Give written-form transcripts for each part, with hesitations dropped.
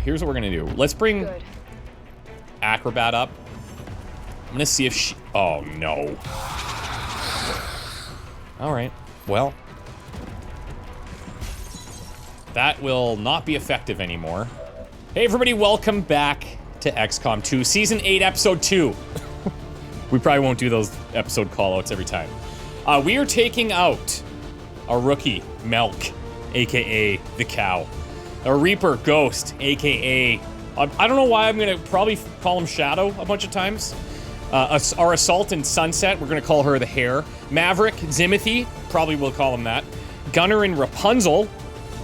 here's what we're gonna do. Let's bring Acrobat up. I'm gonna see if she... Oh, no. Alright, well. That will not be effective anymore. Hey everybody, welcome back to XCOM 2, Season 8, Episode 2. We probably won't do those episode callouts every time. We are taking out a rookie, Melk, aka the Cow. A Reaper, Ghost, aka... I don't know why I'm gonna probably call him Shadow a bunch of times. Our Assault and Sunset, we're gonna call her the Hare. Maverick, Zimothy, probably will call him that. Gunner and Rapunzel,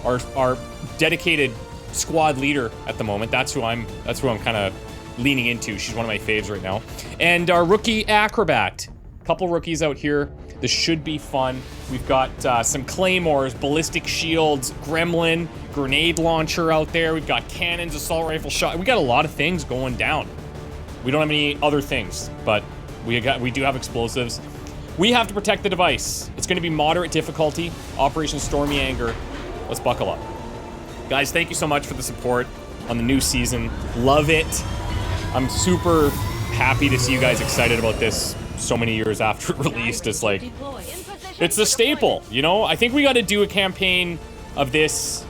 our dedicated squad leader at the moment. That's who I'm kind of leaning into. She's one of my faves right now. And our rookie Acrobat. Couple rookies out here. This should be fun. We've got some claymores, ballistic shields, gremlin, grenade launcher out there. We've got cannons, assault rifle shot. We got a lot of things going down. We don't have any other things, but we do have explosives. We have to protect the device. It's going to be moderate difficulty. Operation Stormy Anger. Let's buckle up. Guys, thank you so much for the support on the new season. Love it. I'm super happy to see you guys excited about this so many years after it released. It's like, it's a staple, you know? I think we got to do a campaign of this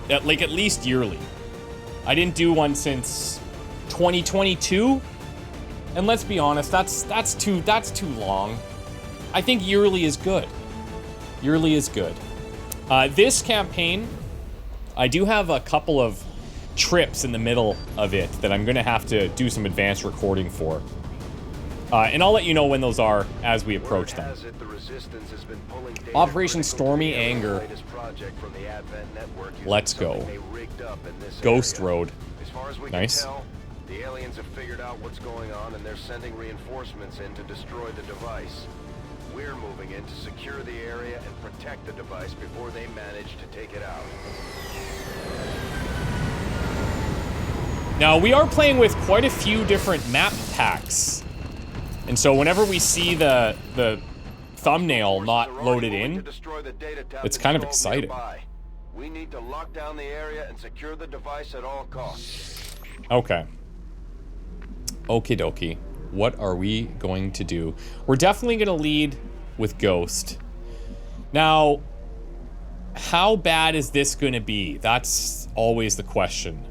at least yearly. I didn't do one since 2022. And let's be honest, that's too long. I think yearly is good. Yearly is good. This campaign, I do have a couple of trips in the middle of it that I'm gonna have to do some advanced recording for. And I'll let you know when those are as we approach them. Operation Stormy Anger. Let's go. Ghost Road. Nice. The aliens have figured out what's going on and they're sending reinforcements in to destroy the device. We're moving in to secure the area and protect the device before they manage to take it out. Now, we are playing with quite a few different map packs. And so whenever we see the thumbnail not loaded in, it's kind of exciting. We need to lock down the area and secure the device at all costs. Okay. Okie dokie. What are we going to do? We're definitely going to lead with Ghost. Now, how bad is this going to be? That's always the question.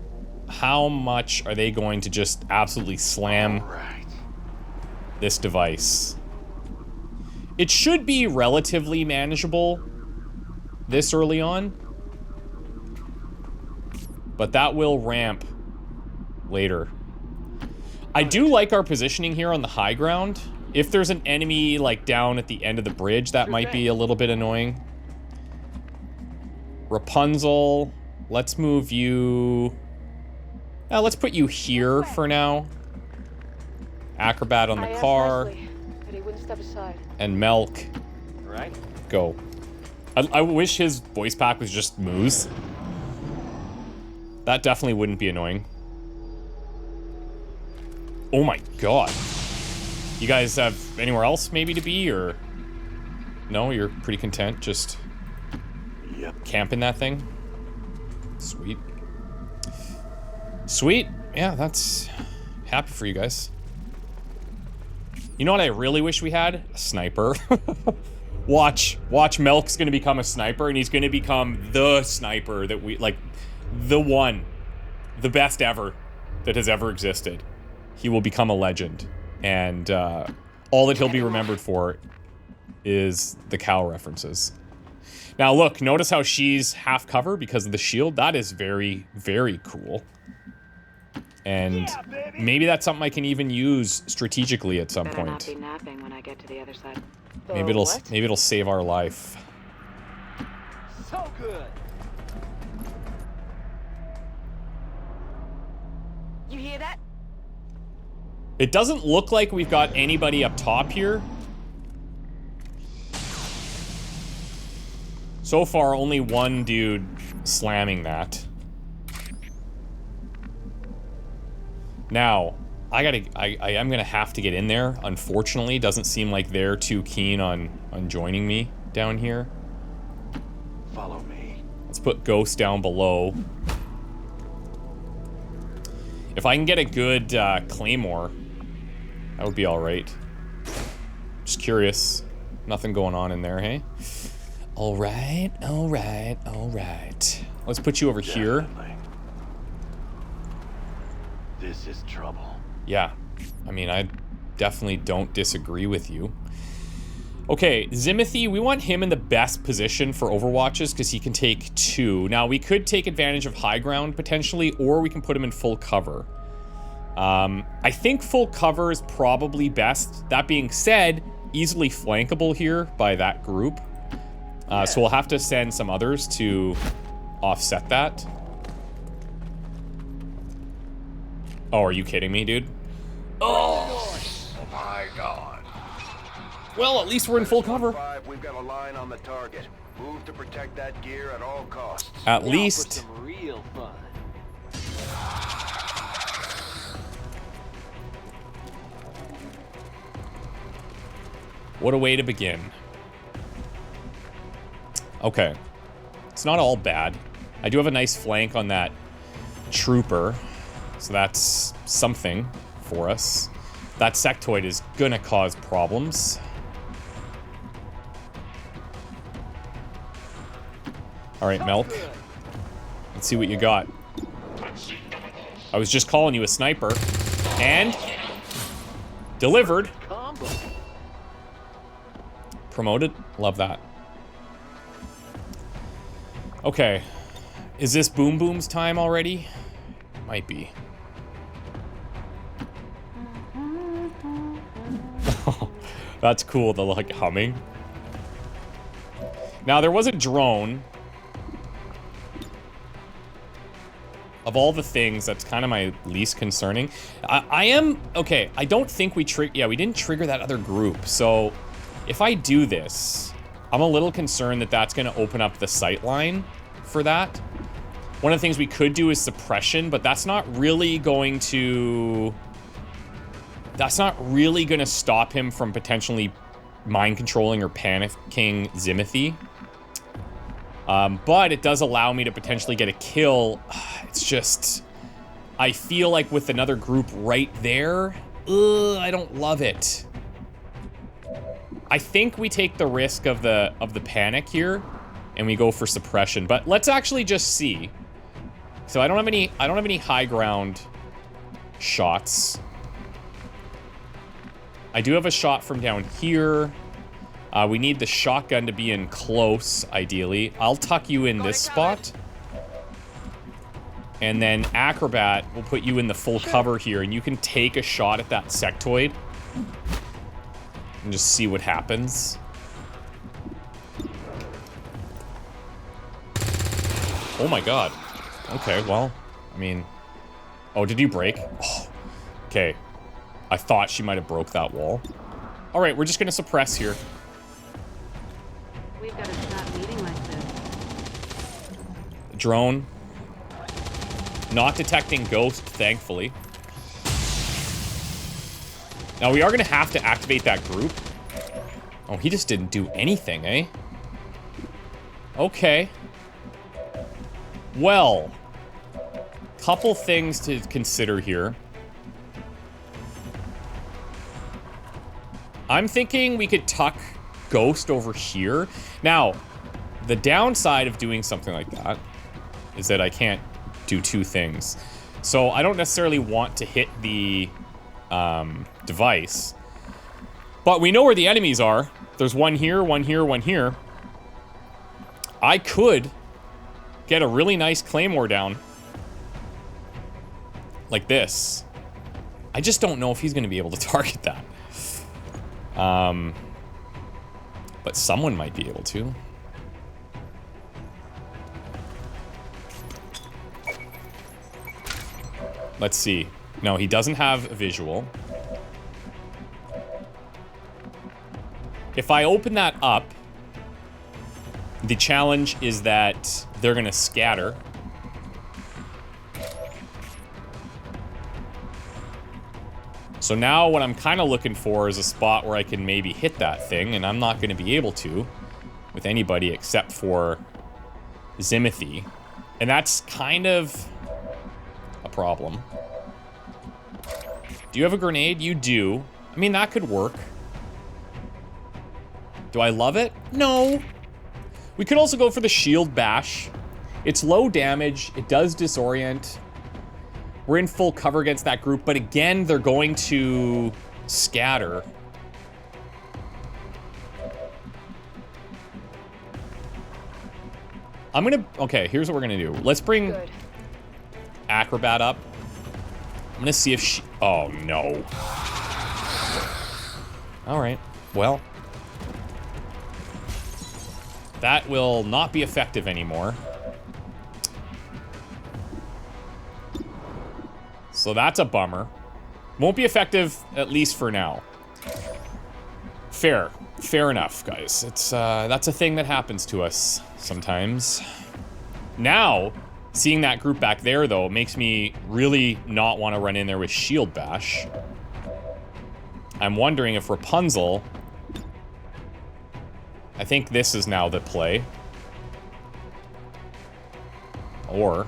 How much are they going to just absolutely slam this device? It should be relatively manageable this early on, but that will ramp later. I do like our positioning here on the high ground. If there's an enemy like down at the end of the bridge, that might be a little bit annoying. Rapunzel, let's move you... let's put you here for now. Acrobat on the car. And Melk. Go. I wish his voice pack was just Moose. That definitely wouldn't be annoying. Oh my god. You guys have anywhere else maybe to be, or... No, you're pretty content just... camping that thing? Sweet. Sweet. Yeah, that's... happy for you guys. You know what I really wish we had? A sniper. Watch Melk's gonna become a sniper, and he's gonna become the sniper that we... like, the one. The best ever that has ever existed. He will become a legend. And all that he'll be remembered for is the cow references. Now look, notice how she's half cover because of the shield. That is very, very cool. And maybe that's something I can even use strategically at some point. Not be napping when I get to the other side. Maybe it'll save our life. So good. You hear that? It doesn't look like we've got anybody up top here. So far, only one dude slamming that. Now, I am gonna have to get in there. Unfortunately, doesn't seem like they're too keen on joining me down here. Follow me. Let's put Ghost down below. If I can get a good claymore, that would be alright. Just curious. Nothing going on in there, hey? Alright, alright, alright. Let's put you over here. This is trouble. Yeah. I mean, I definitely don't disagree with you. Okay, Zimothy, we want him in the best position for overwatches because he can take 2. Now, we could take advantage of high ground potentially, or we can put him in full cover. I think full cover is probably best. That being said, easily flankable here by that group. So we'll have to send some others to offset that. Oh, are you kidding me, dude? Oh my god. Well, at least we're in full cover. We've got a line on the target. Move to protect that gear at all costs. At least. For some real fun. What a way to begin. Okay. It's not all bad. I do have a nice flank on that trooper. So that's something for us. That sectoid is gonna cause problems. Alright, Melk. Let's see what you got. I was just calling you a sniper. And... delivered. Promoted. Love that. Okay. Is this Boom Boom's time already? Might be. That's cool, the like humming. Now there was a drone. Of all the things, that's kind of my least concerning. I am okay. I don't think we we didn't trigger that other group. So if I do this, I'm a little concerned that that's going to open up the sight line for that. One of the things we could do is suppression, but that's not really going to... That's not really going to stop him from potentially mind controlling or panicking Zimothy. But it does allow me to potentially get a kill. It's just... I feel like with another group right there, I don't love it. I think we take the risk of the panic here, and we go for suppression. But let's actually just see. So I don't have any high ground shots. I do have a shot from down here. We need the shotgun to be in close, ideally. I'll tuck you in this spot. And then Acrobat will put you in the full cover here, and you can take a shot at that sectoid. And just see what happens. Oh my god. Okay, well, I mean... Oh, did you break? Oh, okay. I thought she might have broke that wall. Alright, we're just gonna suppress here. We've got to stop meeting like this. Drone. Not detecting ghost, thankfully. Now, we are gonna have to activate that group. Oh, he just didn't do anything, eh? Okay. Well, couple things to consider here. I'm thinking we could tuck Ghost over here. Now, the downside of doing something like that is that I can't do two things. So I don't necessarily want to hit the device. But we know where the enemies are. There's one here, one here, one here. I could get a really nice claymore down. Like this. I just don't know if he's going to be able to target that. But someone might be able to. Let's see. No, he doesn't have a visual. If I open that up, the challenge is that they're going to scatter. So now what I'm kind of looking for is a spot where I can maybe hit that thing, and I'm not going to be able to with anybody except for Zimothy. And that's kind of a problem. Do you have a grenade? You do. I mean, that could work. Do I love it? No. We could also go for the shield bash. It's low damage. It does disorient. We're in full cover against that group, but again, they're going to scatter. Okay, here's what we're gonna do. Let's bring Acrobat up. I'm gonna see if she, oh no. All right, well. That will not be effective anymore. So that's a bummer. Won't be effective, at least for now. Fair enough, guys. It's, that's a thing that happens to us sometimes. Now, seeing that group back there, though, makes me really not want to run in there with Shield Bash. I'm wondering if Rapunzel... I think this is now the play. Or...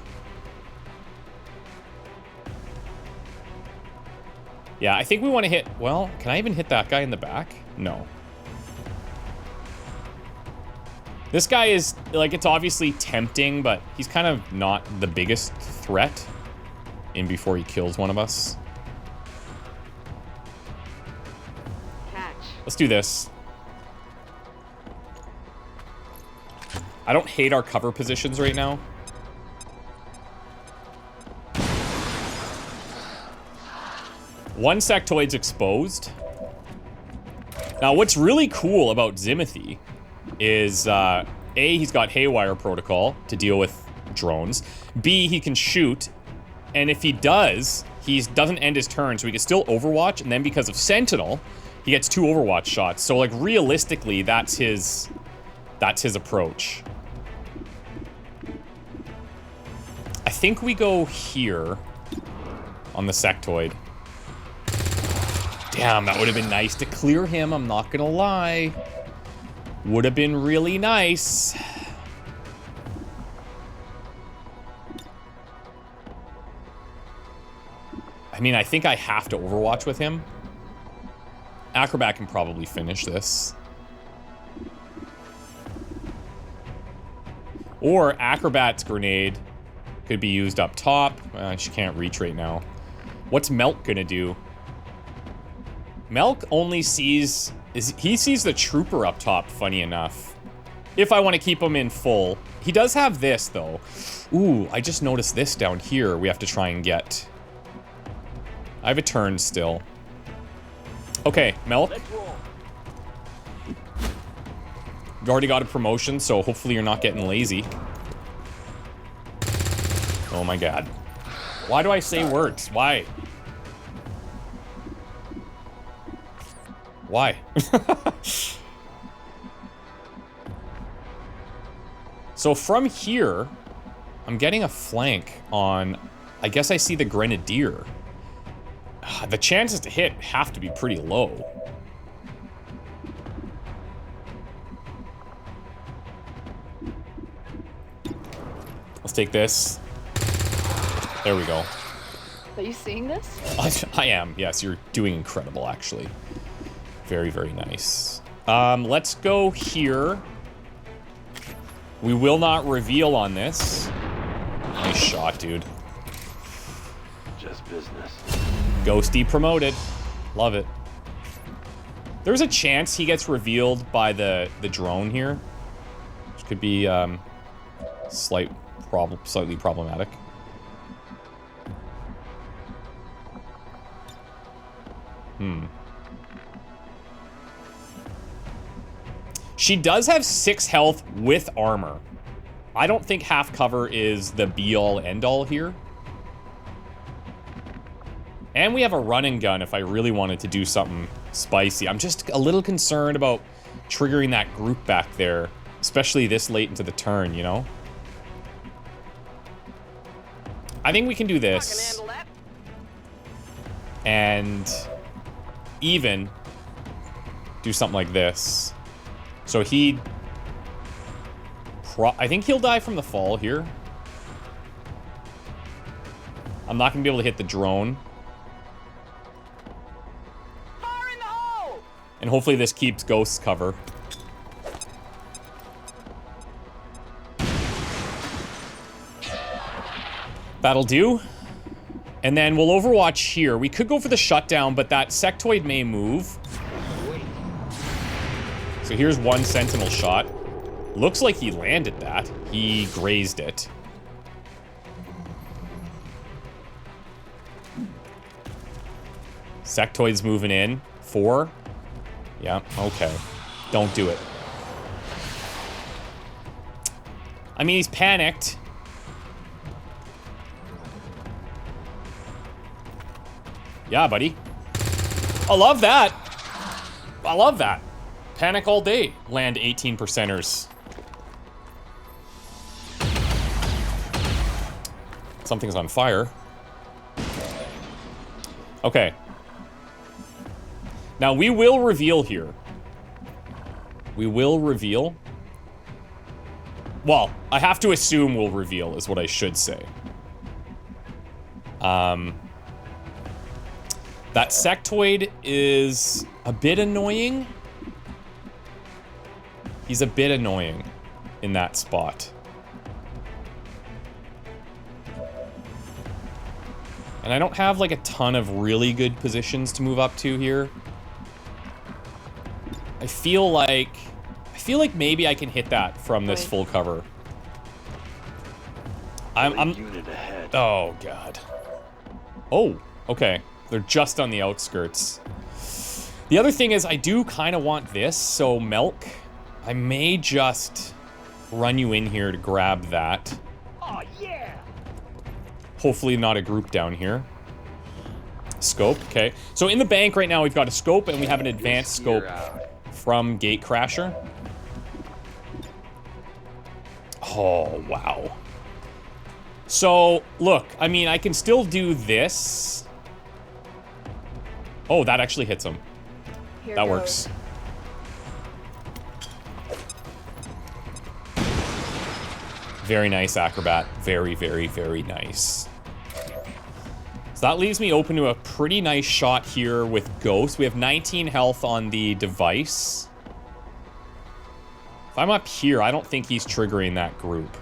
yeah, I think we want to hit... well, can I even hit that guy in the back? No. This guy is, like, it's obviously tempting, but he's kind of not the biggest threat in before he kills one of us. Catch. Let's do this. I don't hate our cover positions right now. One sectoid's exposed. Now, what's really cool about Zimothy is, A, he's got Haywire Protocol to deal with drones. B, he can shoot. And if he does, he doesn't end his turn, so he can still Overwatch. And then because of Sentinel, he gets 2 Overwatch shots. So, like, realistically, that's his approach. I think we go here on the sectoid. Damn, that would have been nice to clear him, I'm not gonna lie. Would have been really nice. I mean, I think I have to Overwatch with him. Acrobat can probably finish this. Or Acrobat's grenade could be used up top. She can't reach right now. What's Melk gonna do? Melk only sees... he sees the trooper up top, funny enough. If I want to keep him in full. He does have this, though. Ooh, I just noticed this down here we have to try and get. I have a turn still. Okay, Melk. You've already got a promotion, so hopefully you're not getting lazy. Oh my god. Why do I say words? Why? Why? So from here, I'm getting a flank on... I guess I see the Grenadier. The chances to hit have to be pretty low. Let's take this. There we go. Are you seeing this? I am. Yes, you're doing incredible, actually. Very, very nice. Let's go here. We will not reveal on this. Nice shot, dude. Just business. Ghosty promoted. Love it. There's a chance he gets revealed by the drone here, which could be slightly problematic. She does have 6 health with armor. I don't think half cover is the be-all, end-all here. And we have a run and gun if I really wanted to do something spicy. I'm just a little concerned about triggering that group back there, especially this late into the turn, you know? I think we can do this. And even do something like this. So he... I think he'll die from the fall here. I'm not going to be able to hit the drone. And hopefully this keeps Ghost's cover. That'll do. And then we'll overwatch here. We could go for the shutdown, but that sectoid may move. So here's one sentinel shot. Looks like he landed that. He grazed it. Sectoid's moving in. 4. Yeah, okay. Don't do it. I mean, he's panicked. Yeah, buddy. I love that. I love that. Panic all day. Land 18%ers. Something's on fire. Okay. Now, we will reveal here. We will reveal. Well, I have to assume we'll reveal, is what I should say. That sectoid is a bit annoying. He's a bit annoying in that spot. And I don't have like a ton of really good positions to move up to here. I feel like maybe I can hit that from this full cover. I'm unit ahead. Oh god. Oh, okay. They're just on the outskirts. The other thing is I do kind of want this, so Milk, I may just run you in here to grab that. Oh yeah. Hopefully not a group down here. Scope, okay. So in the bank right now we've got a scope and we have an advanced scope from Gatecrasher. Oh, wow. So, look, I mean, I can still do this. Oh, that actually hits him. That works. Very nice, Acrobat. Very, very, very nice. So that leaves me open to a pretty nice shot here with Ghost. We have 19 health on the device. If I'm up here, I don't think he's triggering that group.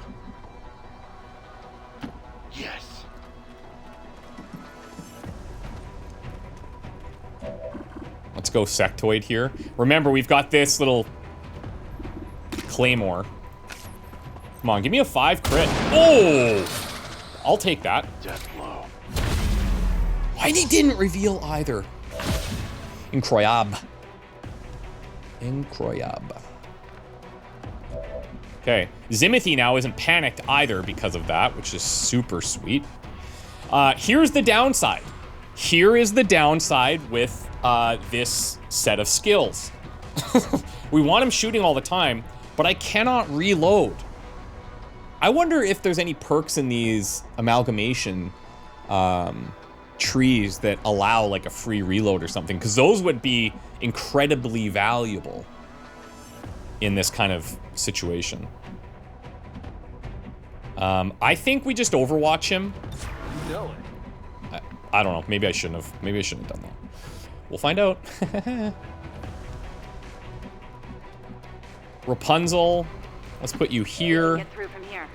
Yes. Let's go Sectoid here. Remember, we've got this little Claymore. Come on, give me a 5 crit. Oh! I'll take that. Death blow. Why he didn't reveal either? Incroyable. Incroyable. Okay, Zimothy now isn't panicked either because of that, which is super sweet. Here's the downside. Here is the downside with this set of skills. We want him shooting all the time, but I cannot reload. I wonder if there's any perks in these amalgamation trees that allow like a free reload or something, because those would be incredibly valuable in this kind of situation. I think we just overwatch him. You know it. I don't know. Maybe I shouldn't have. Maybe I shouldn't have done that. We'll find out. Rapunzel, let's put you here. Get through from here.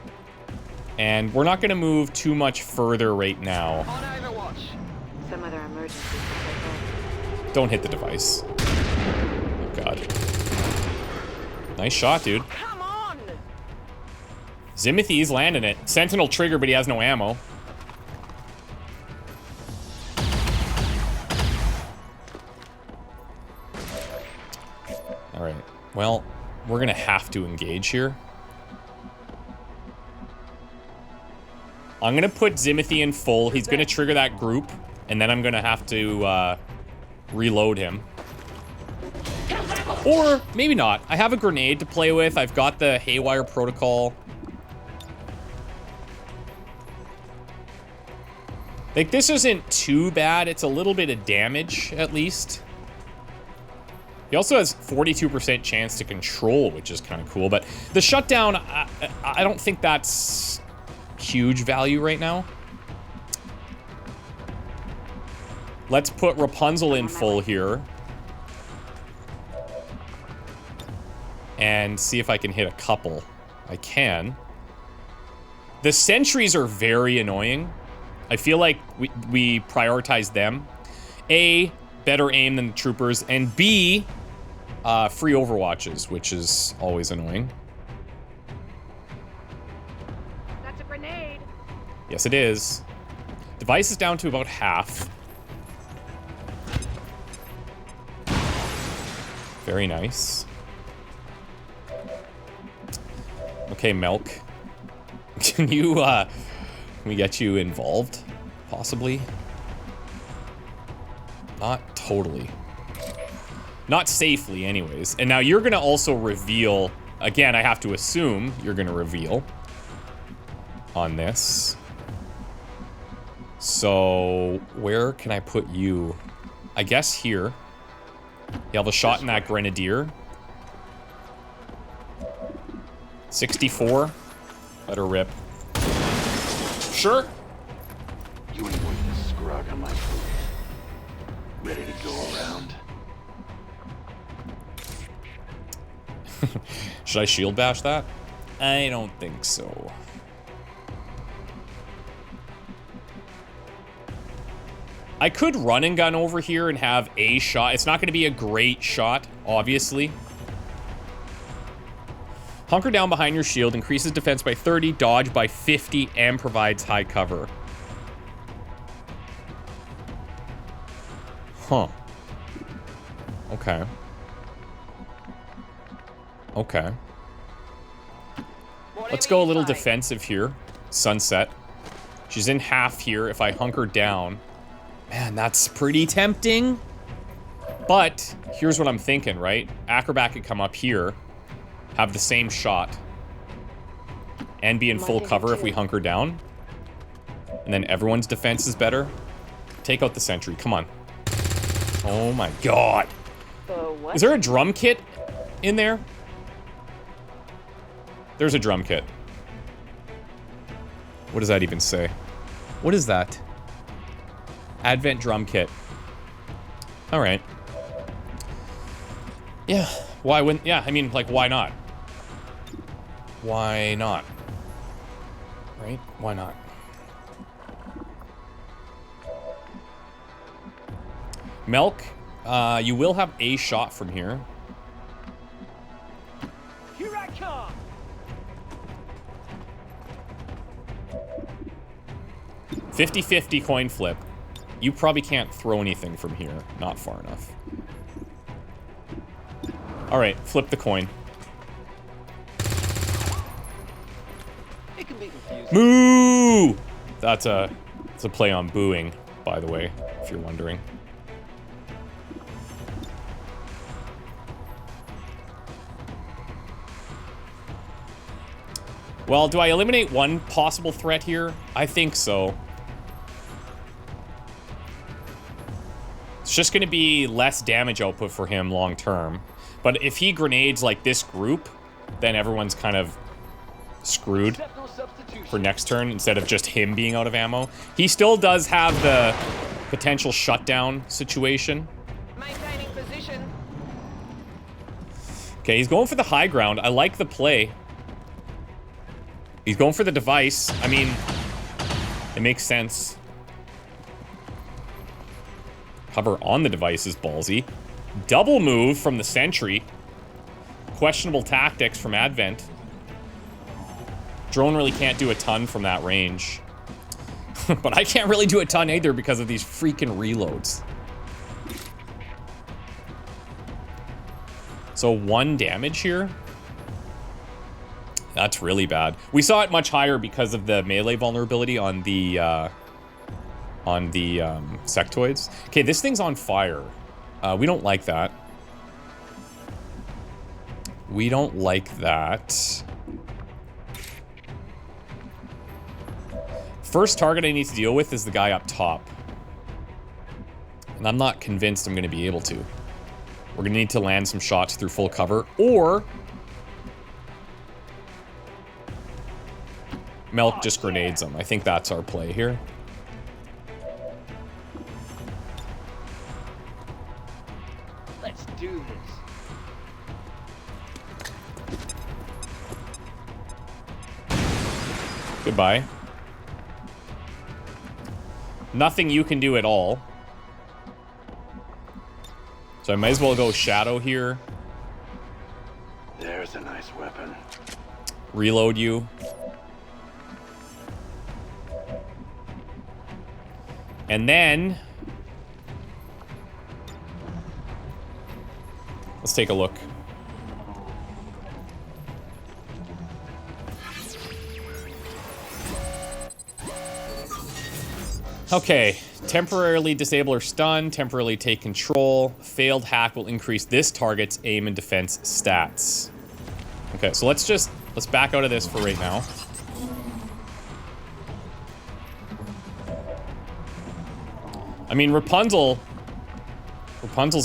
And we're not going to move too much further right now. On either watch. Some other emergency. Don't hit the device. Oh, God. Nice shot, dude. Come on. Zimothy's landing it. Sentinel trigger, but he has no ammo. All right. Well, we're going to have to engage here. I'm going to put Zimothy in full. He's going to trigger that group, and then I'm going to have to reload him. Or maybe not. I have a grenade to play with. I've got the Haywire Protocol. Like, this isn't too bad. It's a little bit of damage, at least. He also has 42% chance to control, which is kind of cool. But the shutdown, I don't think that's huge value right now. Let's put Rapunzel in full here. and see if I can hit a couple. I can. The sentries are very annoying. I feel like we prioritize them. A, better aim than the troopers, and B, free overwatches, which is always annoying. That's a grenade. Yes, it is. Device is down to about half. Very nice. Okay, Melk. Can you, can we get you involved? Possibly? Not totally. Not safely, anyways. And now you're gonna also reveal... Again, I have to assume you're gonna reveal on this. So, where can I put you? I guess here. You have a shot in that Grenadier. 64. Let her rip. Sure. You ain't worth the scrug on my food. Ready to go around? Should I shield bash that? I don't think so. I could run and gun over here and have a shot. It's not going to be a great shot, obviously. Hunker down behind your shield, increases defense by 30, dodge by 50, and provides high cover. Huh. Okay. Okay. Let's go a little defensive here. Sunset. She's in half here. If I hunker down... Man, that's pretty tempting. But here's what I'm thinking, right? Acrobat could come up here, have the same shot, and be in full cover if we hunker down. And then everyone's defense is better. Take out the sentry. Come on. Oh my god. What? Is there a drum kit in there? There's a drum kit. What does that even say? What is that? Advent drum kit. Alright. Yeah. Why wouldn't... Yeah, I mean, like, why not? Why not? Right? Why not? Melk, you will have a shot from here. Here I come. 50-50 coin flip. You probably can't throw anything from here. Not far enough. Alright, flip the coin. It can be confusing. Moo! That's a play on booing, by the way, if you're wondering. Well, do I eliminate one possible threat here? I think so. It's just going to be less damage output for him long term. But if he grenades like this group, then everyone's kind of screwed for next turn instead of just him being out of ammo. He still does have the potential shutdown situation. Maintaining position. Okay, he's going for the high ground. I like the play. He's going for the device. I mean, it makes sense. Cover on the device is ballsy. Double move from the sentry. Questionable tactics from Advent. Drone really can't do a ton from that range. But I can't really do a ton either because of these freaking reloads. So 1 damage here. That's really bad. We saw it much higher because of the melee vulnerability on the sectoids. Okay, this thing's on fire. We don't like that. We don't like that. First target I need to deal with is the guy up top. And I'm not convinced I'm going to be able to. We're going to need to land some shots through full cover, or Melk just grenades them. I think that's our play here. Let's do this. Goodbye. Nothing you can do at all. So I might as well go Shadow here. There's a nice weapon. Reload you. And then... let's take a look. Okay, temporarily disable or stun, temporarily take control. Failed hack will increase this target's aim and defense stats. Okay, so let's back out of this for right now. I mean, Rapunzel's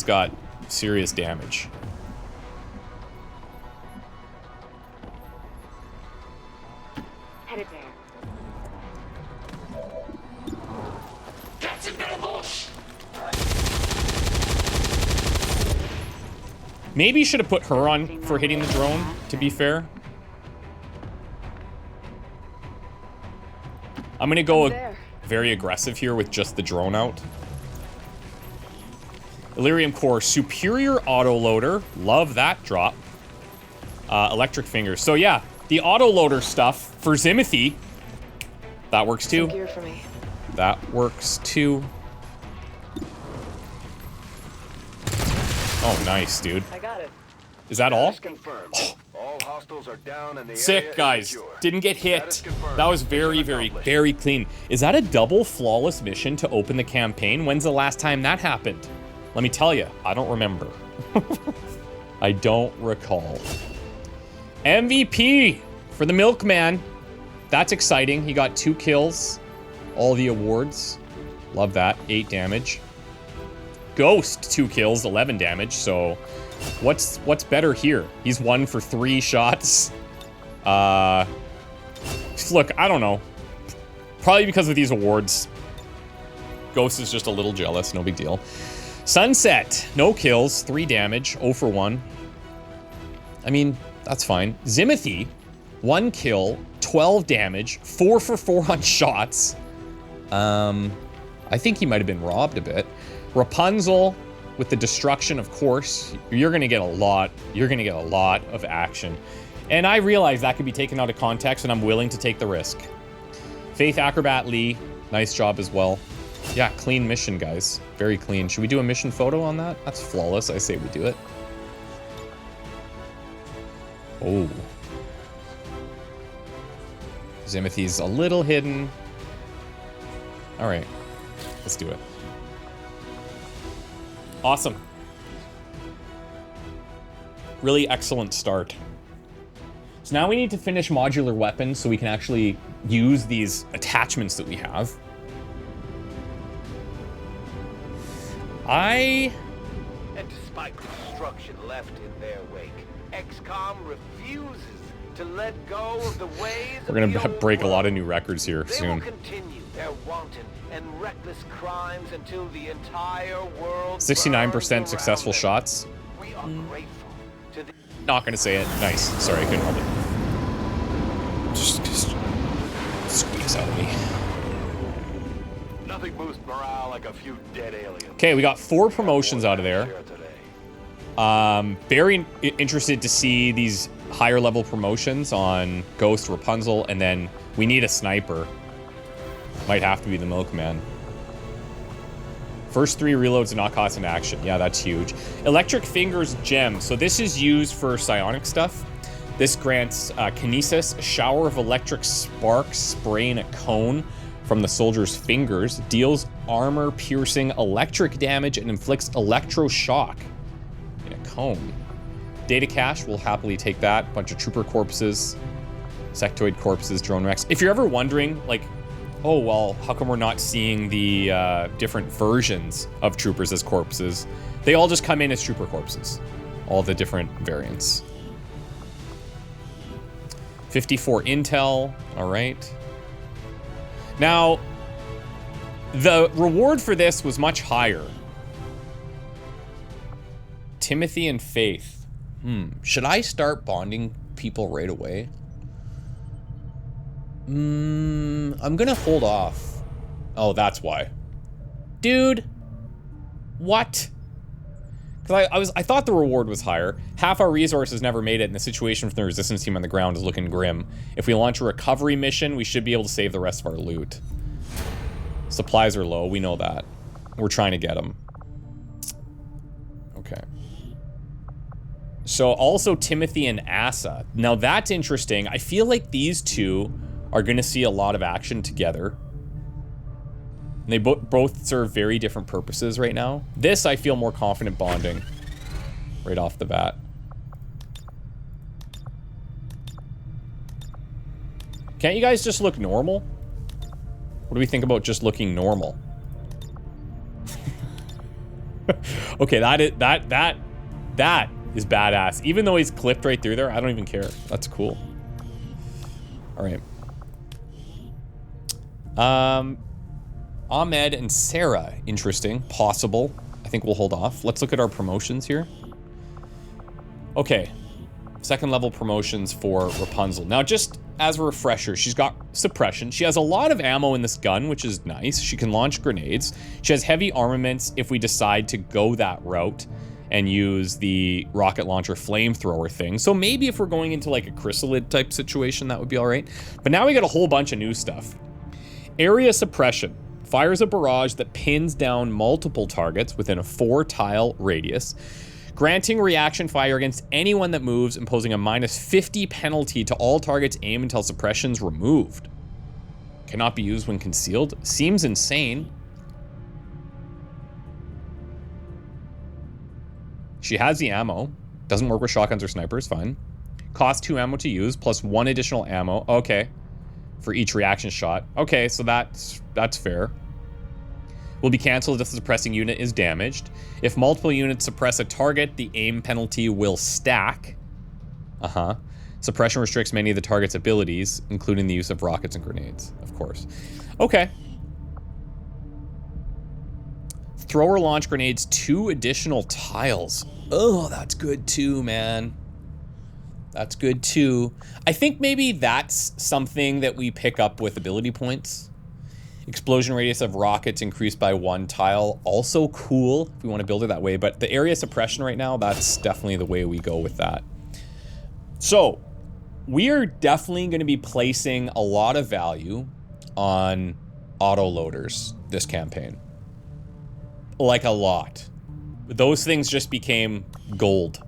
got serious damage. Headed there. Maybe you should have put her on for hitting the drone, to be fair. I'm gonna go very aggressive here with just the drone out. Elerium Core, Superior Autoloader. Love that drop. Electric Fingers. So yeah, the autoloader stuff for Zimothy. That works too. Gear for me. That works too. Oh, nice, dude. I got it. Is that all? Confirmed. All hostiles are down and the area Sick, is guys. secure. Didn't get Status hit. confirmed. That was very, Mission very, accomplished. very clean. Is that a double flawless mission to open the campaign? When's the last time that happened? Let me tell you, I don't remember. I don't recall. MVP for the Milkman. That's exciting. He got 2 kills. All the awards. Love that. 8 damage. Ghost, 2 kills, 11 damage. So what's better here? He's 1 for 3 shots. Look, I don't know. Probably because of these awards. Ghost is just a little jealous. No big deal. Sunset, no kills, 3 damage, 0 for 1. I mean, that's fine. Zimothy, 1 kill, 12 damage, 4 for 4 on shots. I think he might have been robbed a bit. Rapunzel, with the destruction, of course, you're gonna get a lot of action. And I realize that could be taken out of context, and I'm willing to take the risk. Faith Acrobat Lee, nice job as well. Yeah, clean mission, guys. Very clean. Should we do a mission photo on that? That's flawless. I say we do it. Oh. Zimothy's a little hidden. All right. Let's do it. Awesome. Really excellent start. So now we need to finish modular weapons so we can actually use these attachments that we have. And despite the destruction left in their wake, Xcom refuses to let go of the ways We're of the gonna old break a lot world. of new records here They soon. will continue their wanton and reckless crimes until the entire world 69% burns successful around them. shots. We are grateful to the Not gonna say it. Nice. Sorry, I couldn't help it. Just squeeze out of me. nothing boosts morale like a few dead aliens. Okay, we got 4 promotions out of there. Here today. Very interested to see these higher level promotions on Ghost, Rapunzel, and then we need a sniper. Might have to be the Milkman. First 3 reloads do not cost an action. Yeah, that's huge. Electric Fingers Gem. So this is used for psionic stuff. This grants Kinesis, a shower of electric sparks spraying a cone from the soldier's fingers, deals armor-piercing electric damage, and inflicts electroshock in a cone. Data cache, we'll happily take that. Bunch of trooper corpses, sectoid corpses, drone wrecks. If you're ever wondering, like, oh, well, how come we're not seeing the different versions of troopers as corpses? They all just come in as trooper corpses. All the different variants. 54 intel, all right. Now, the reward for this was much higher. Timothy and Faith. Should I start bonding people right away? I'm gonna hold off. Oh, that's why. Dude. What? Because I thought the reward was higher. Half our resources never made it, and the situation from the resistance team on the ground is looking grim. If we launch a recovery mission, we should be able to save the rest of our loot. Supplies are low, we know that. We're trying to get them. Okay. So also Timothy and Asa. Now that's interesting. I feel like these two are going to see a lot of action together. And they both serve very different purposes right now. This I feel more confident bonding right off the bat. Can't you guys just look normal? What do we think about just looking normal? Okay, that is badass. Even though he's clipped right through there, I don't even care. That's cool. All right. Ahmed and Sarah, interesting, possible. I think we'll hold off. Let's look at our promotions here. Okay, second level promotions for Rapunzel. Now, just as a refresher, she's got suppression. She has a lot of ammo in this gun, which is nice. She can launch grenades. She has heavy armaments if we decide to go that route and use the rocket launcher flamethrower thing. So maybe if we're going into like a chrysalid type situation, that would be all right. But now we got a whole bunch of new stuff. Area suppression. Fires a barrage that pins down multiple targets within a 4-tile radius, granting reaction fire against anyone that moves, imposing a -50 penalty to all targets aimed until suppression's removed. Cannot be used when concealed. Seems insane. She has the ammo. Doesn't work with shotguns or snipers, fine. Cost 2 ammo to use, plus 1 additional ammo. Okay. For each reaction shot. Okay, so that's fair. Will be cancelled if the suppressing unit is damaged. If multiple units suppress a target, the aim penalty will stack. Suppression restricts many of the target's abilities, including the use of rockets and grenades, of course. Okay. Throw or launch grenades 2 additional tiles. Oh, that's good too, man. That's good too. I think maybe that's something that we pick up with ability points. Explosion radius of rockets increased by 1 tile. Also cool if we want to build it that way. But the area suppression right now, that's definitely the way we go with that. So we are definitely going to be placing a lot of value on auto loaders this campaign. Like a lot. Those things just became gold.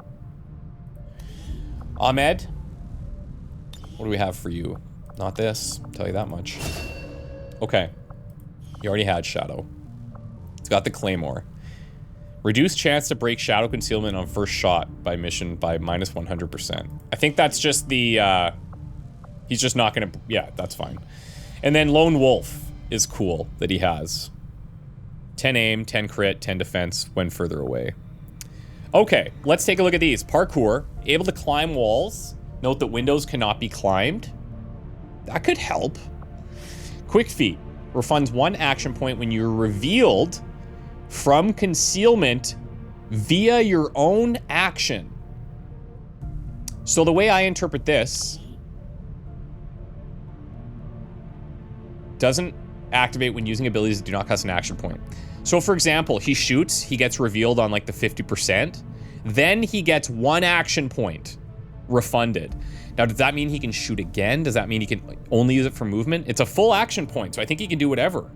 Ahmed, what do we have for you? Not this, I'll tell you that much. Okay, you already had Shadow. It's got the Claymore. Reduced chance to break Shadow concealment on first shot by mission by -100%. I think that's just the, he's just not gonna, yeah, that's fine. And then Lone Wolf is cool that he has. 10 aim, 10 crit, 10 defense when further away. Okay, let's take a look at these. Parkour, able to climb walls. Note that windows cannot be climbed. That could help. Quick Feet, refunds 1 action point when you're revealed from concealment via your own action. So the way I interpret this, doesn't activate when using abilities that do not cost an action point. So for example, he shoots, he gets revealed on like the 50%, then he gets 1 action point refunded. Now, does that mean he can shoot again? Does that mean he can only use it for movement? It's a full action point, so I think he can do whatever.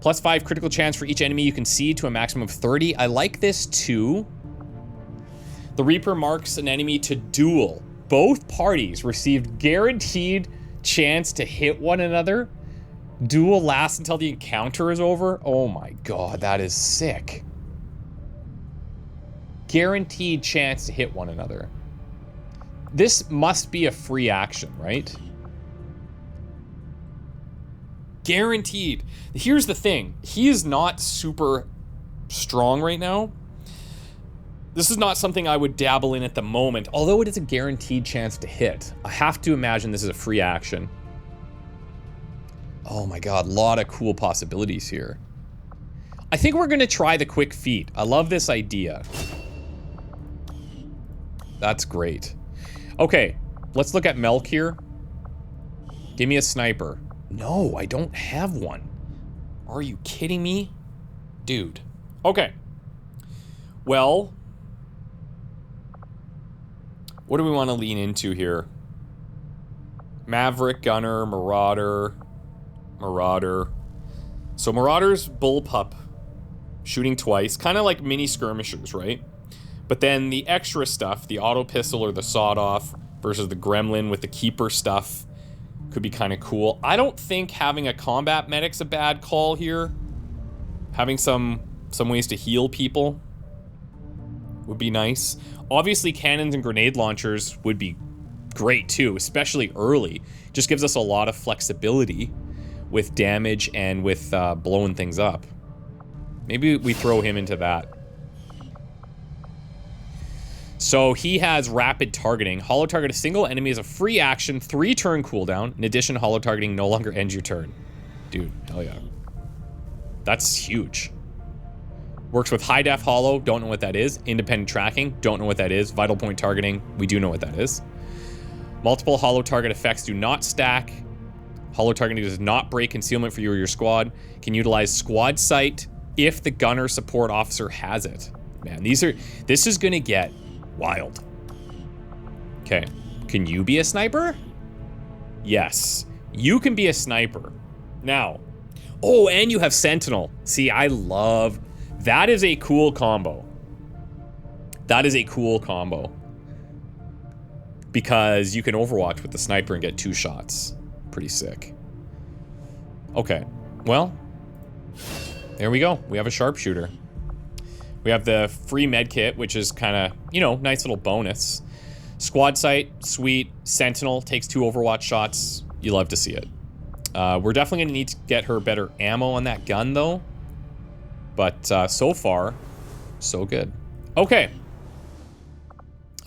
+5 critical chance for each enemy you can see to a maximum of 30. I like this too. The Reaper marks an enemy to duel. Both parties received guaranteed chance to hit one another. Duel lasts until the encounter is over. Oh my god, that is sick. Guaranteed chance to hit one another. This must be a free action, right? Guaranteed. Here's the thing. He is not super strong right now. This is not something I would dabble in at the moment, although it is a guaranteed chance to hit. I have to imagine this is a free action. Oh my god, a lot of cool possibilities here. I think we're gonna try the Quick Feet. I love this idea. That's great. Okay, let's look at Melk here. Give me a sniper. No, I don't have one. Are you kidding me? Dude. Okay. Well, what do we want to lean into here? Maverick, Gunner, Marauder. So Marauder's bullpup, shooting twice, kind of like mini skirmishers, right? But then the extra stuff, the auto pistol or the sawed-off versus the gremlin with the keeper stuff, could be kind of cool. I don't think having a combat medic's a bad call here. Having some ways to heal people would be nice. Obviously, cannons and grenade launchers would be great too, especially early. Just gives us a lot of flexibility with damage and with blowing things up. Maybe we throw him into that. So he has rapid targeting. Holo target a single enemy is a free action, 3-turn cooldown. In addition, holo targeting no longer ends your turn. Dude, hell yeah. That's huge. Works with high def holo, don't know what that is. Independent tracking, don't know what that is. Vital point targeting, we do know what that is. Multiple holo target effects do not stack. Holo targeting does not break concealment for you or your squad. Can utilize squad sight if the gunner support officer has it. Man, this is gonna get wild. Okay, can you be a sniper? Yes, you can be a sniper. Now, oh, and you have Sentinel. See, I love, that is a cool combo. That is a cool combo. Because you can Overwatch with the sniper and get 2 shots. Pretty sick. Okay, well, there we go. We have a sharpshooter. We have the free med kit, which is kind of, you know, nice little bonus. Squad sight, sweet. Sentinel takes 2 Overwatch shots. You love to see it. We're definitely gonna need to get her better ammo on that gun, though. But so far, so good. Okay.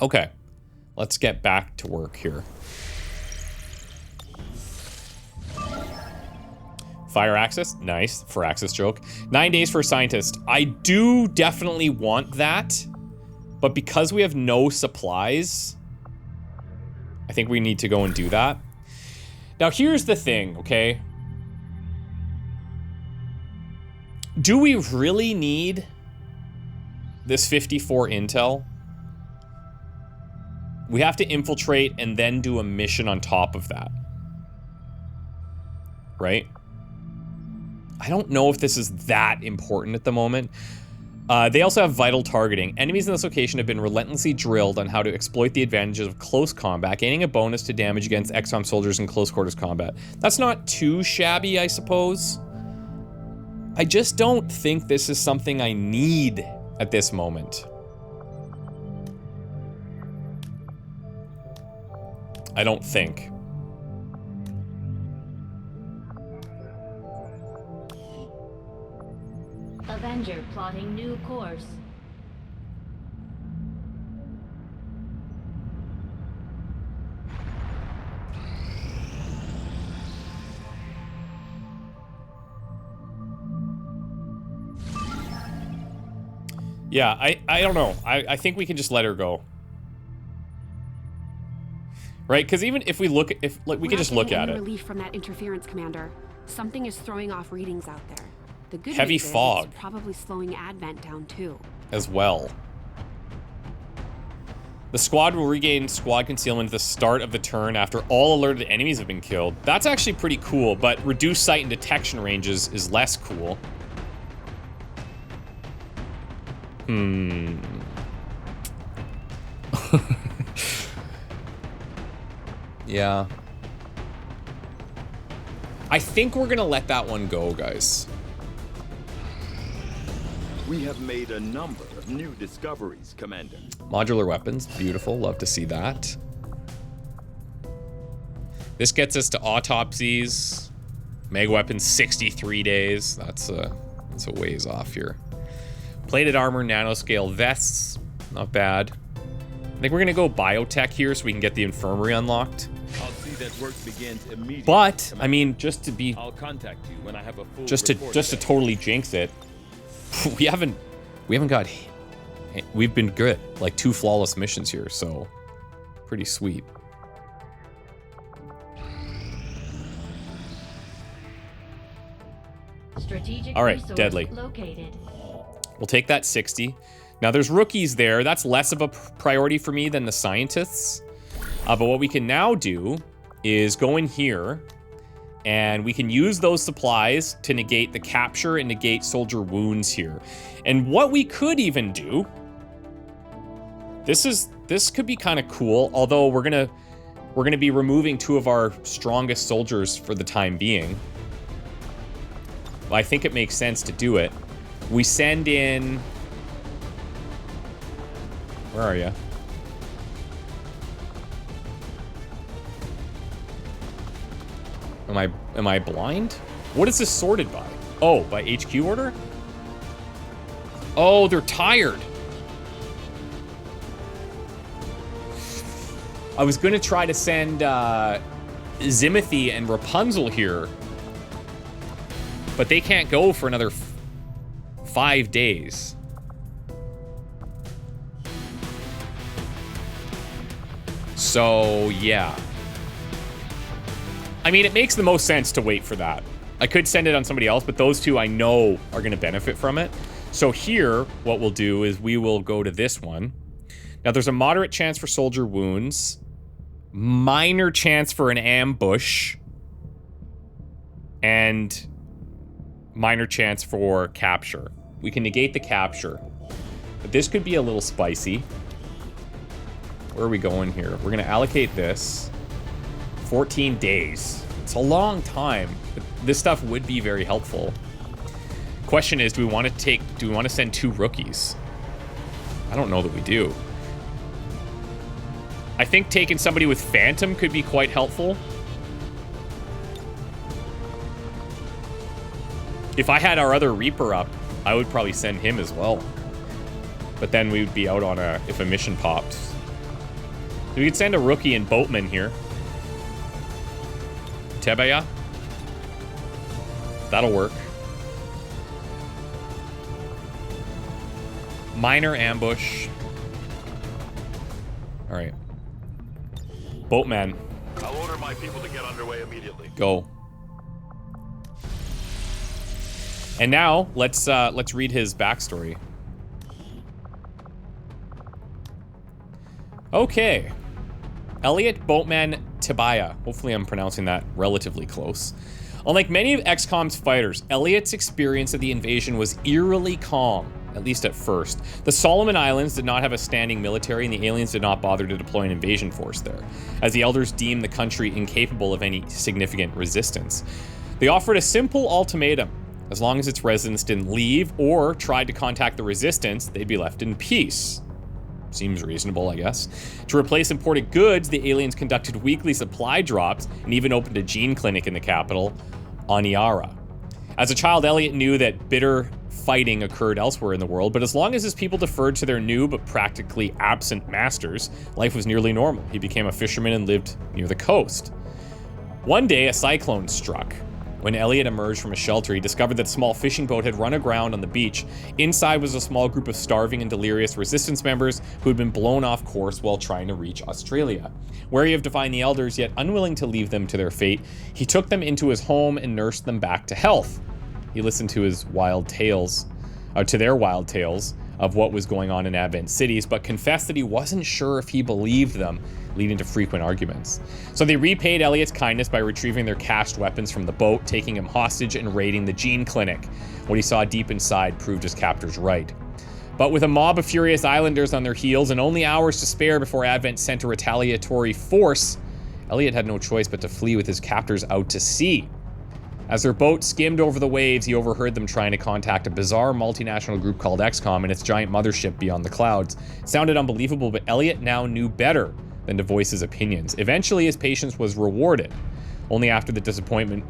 Okay. Let's get back to work here. Fire access, nice, for access joke. 9 days for a scientist. I do definitely want that, but because we have no supplies, I think we need to go and do that. Now here's the thing, okay? Do we really need this 54 intel? We have to infiltrate and then do a mission on top of that. Right? I don't know if this is that important at the moment. They also have vital targeting. Enemies in this location have been relentlessly drilled on how to exploit the advantages of close combat, gaining a bonus to damage against Xcom soldiers in close quarters combat. That's not too shabby, I suppose. I just don't think this is something I need at this moment. I don't think. Avenger plotting new course. Yeah, I don't know. I think we can just let her go. Right? Because even if we look, we can just look at it. Relief from that interference, Commander. Something is throwing off readings out there. The good Heavy news fog. Is it's probably slowing Advent down too. As well. The squad will regain squad concealment at the start of the turn after all alerted enemies have been killed. That's actually pretty cool, but reduced sight and detection ranges is less cool. Yeah. I think we're gonna let that one go, guys. We have made a number of new discoveries, Commander. Modular weapons, beautiful. Love to see that. This gets us to autopsies. Mega weapons, 63 days. That's a ways off here. Plated armor, nanoscale vests, not bad. I think we're gonna go biotech here so we can get the infirmary unlocked. I'll see that work begins immediately. But I mean, just to be, I'll contact you when I have a full just to totally jinx it. We haven't got. We've been good, like 2 flawless missions here, so pretty sweet. Strategic All right, resource deadly. located. We'll take that 60. Now, there's rookies there. That's less of a priority for me than the scientists. But what we can now do is go in here, and we can use those supplies to negate the capture and negate soldier wounds here. And what we could even do, this could be kind of cool, although we're gonna be removing 2 of our strongest soldiers for the time being. Well, I think it makes sense to do it. We send in... Where are you? Am I blind? What is this sorted by? Oh, by HQ order? Oh, they're tired. I was gonna try to send Zimothy and Rapunzel here, but they can't go for another 5 days. So, yeah. I mean, it makes the most sense to wait for that. I could send it on somebody else, but those 2 I know are going to benefit from it. So here, what we'll do is we will go to this one. Now, there's a moderate chance for soldier wounds, minor chance for an ambush, and minor chance for capture. We can negate the capture, but this could be a little spicy. Where are we going here? We're going to allocate this. 14 days. It's a long time, but this stuff would be very helpful. Question is, do we want to send 2 rookies? I don't know that we do. I think taking somebody with Phantom could be quite helpful. If I had our other Reaper up, I would probably send him as well. But then we would be out on if a mission pops. We could send a rookie and boatman here. Tebaya. That'll work. Minor ambush. All right. Boatman. I'll order my people to get underway immediately. Go. And now let's read his backstory. Okay. Elliot Boatman Tebaya. Hopefully I'm pronouncing that relatively close. Unlike many of XCOM's fighters, Elliot's experience of the invasion was eerily calm, at least at first. The Solomon Islands did not have a standing military, and the aliens did not bother to deploy an invasion force there, as the Elders deemed the country incapable of any significant resistance. They offered a simple ultimatum. As long as its residents didn't leave or tried to contact the resistance, they'd be left in peace. Seems reasonable, I guess. To replace imported goods, the aliens conducted weekly supply drops and even opened a gene clinic in the capital, Aniara. As a child, Elliot knew that bitter fighting occurred elsewhere in the world, but as long as his people deferred to their new but practically absent masters, life was nearly normal. He became a fisherman and lived near the coast. One day, a cyclone struck. When Elliot emerged from a shelter, he discovered that a small fishing boat had run aground on the beach. Inside was a small group of starving and delirious resistance members who had been blown off course while trying to reach Australia. Wary of defying the Elders, yet unwilling to leave them to their fate, he took them into his home and nursed them back to health. He listened to their wild tales of what was going on in Advent cities, but confessed that he wasn't sure if he believed them, leading to frequent arguments. So they repaid Elliot's kindness by retrieving their cached weapons from the boat, taking him hostage, and raiding the gene clinic. What he saw deep inside proved his captors right. But with a mob of furious islanders on their heels and only hours to spare before Advent sent a retaliatory force, Elliot had no choice but to flee with his captors out to sea. As their boat skimmed over the waves, he overheard them trying to contact a bizarre multinational group called Xcom and its giant mothership beyond the clouds. It sounded unbelievable, but Elliot now knew better than to voice his opinions. Eventually, his patience was rewarded. Only after the disappointed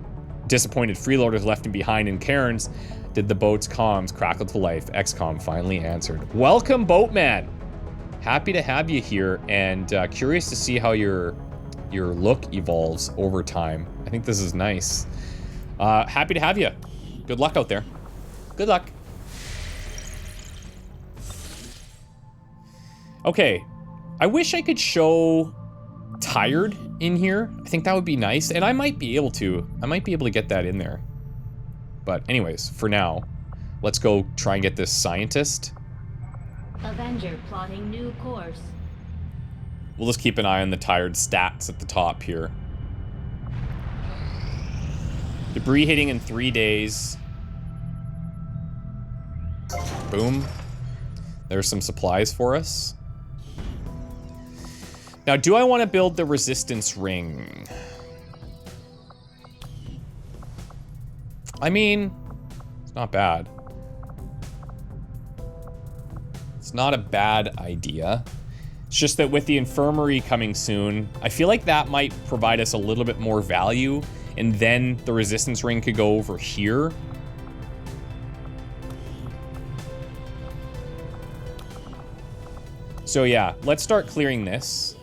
freeloaders left him behind in Cairns did the boat's comms crackle to life. Xcom finally answered. Welcome, Boatman! Happy to have you here, and curious to see how your look evolves over time. I think this is nice. Happy to have you. Good luck out there. Good luck. Okay. I wish I could show tired in here. I think that would be nice, and I might be able to. I might be able to get that in there. But anyways, for now, let's go try and get this scientist. Avenger plotting new course. We'll just keep an eye on the tired stats at the top here. Debris hitting in 3 days. Boom. There's some supplies for us. Now, do I want to build the resistance ring? I mean, it's not bad. It's not a bad idea. It's just that with the infirmary coming soon, I feel like that might provide us a little bit more value, and then the resistance ring could go over here. So yeah, let's start clearing this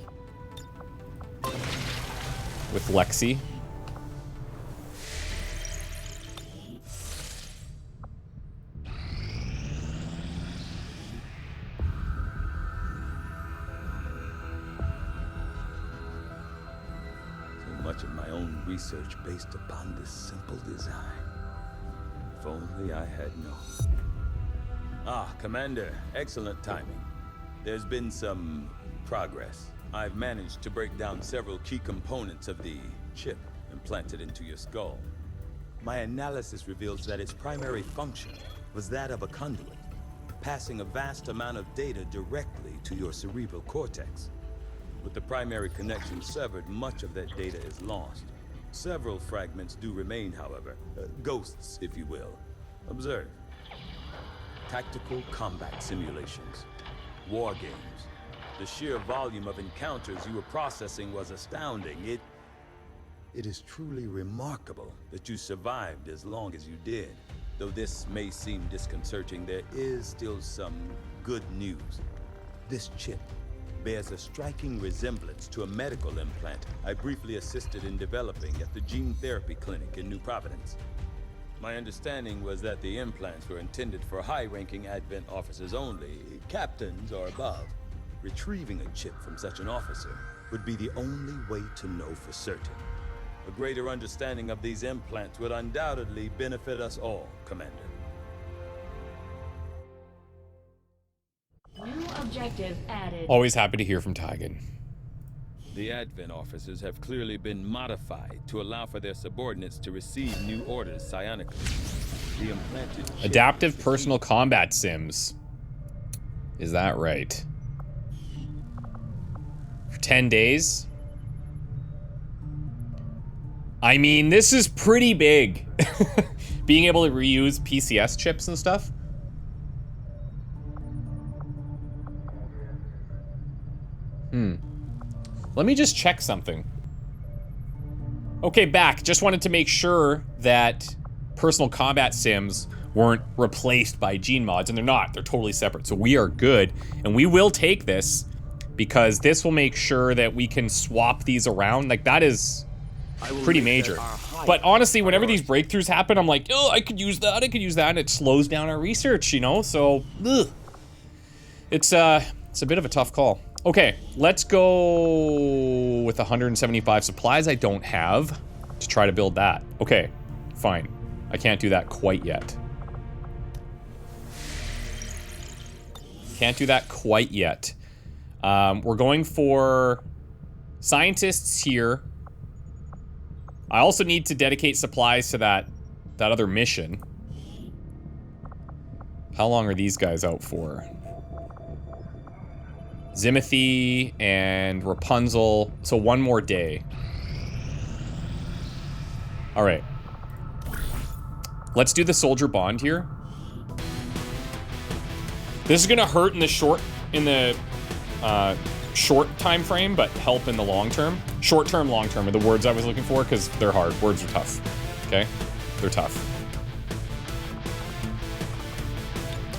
with Lexi. Much of my own research based upon this simple design. If only I had known. Ah, Commander, excellent timing. There's been some progress. I've managed to break down several key components of the chip implanted into your skull. My analysis reveals that its primary function was that of a conduit, passing a vast amount of data directly to your cerebral cortex. With the primary connection severed, much of that data is lost. Several fragments do remain, however. Ghosts, if you will. Observe. Tactical combat simulations. War games. The sheer volume of encounters you were processing was astounding. It is truly remarkable that you survived as long as you did. Though this may seem disconcerting, there is still some good news. This chip bears a striking resemblance to a medical implant I briefly assisted in developing at the gene therapy clinic in New Providence. My understanding was that the implants were intended for high-ranking Advent officers only, captains or above. Retrieving a chip from such an officer would be the only way to know for certain. A greater understanding of these implants would undoubtedly benefit us all, Commander. New objective added. Always happy to hear from Tygan. The Advent officers have clearly been modified to allow for their subordinates to receive new orders psionically. The implanted chip Adaptive personal combat sims. Is that right? For 10 days? I mean, this is pretty big. Being able to reuse PCS chips and stuff. Let me just check something. Okay, back. Just wanted to make sure that personal combat sims weren't replaced by gene mods, and they're not. They're totally separate. So we are good, and we will take this because this will make sure that we can swap these around. Like, that is pretty major. But honestly, whenever these breakthroughs happen, I'm like, oh, I could use that, and it slows down our research, you know? So, ugh. It's a bit of a tough call. Okay, let's go with 175 supplies I don't have to try to build that. Okay, fine. I can't do that quite yet. Can't do that quite yet. We're going for scientists here. I also need to dedicate supplies to that other mission. How long are these guys out for? Zimothy and Rapunzel. So one more day. All right. Let's do the soldier bond here. This is gonna hurt in the short time frame, but help in the long term. Short term, long term are the words I was looking for because they're hard. Words are tough. Okay? They're tough.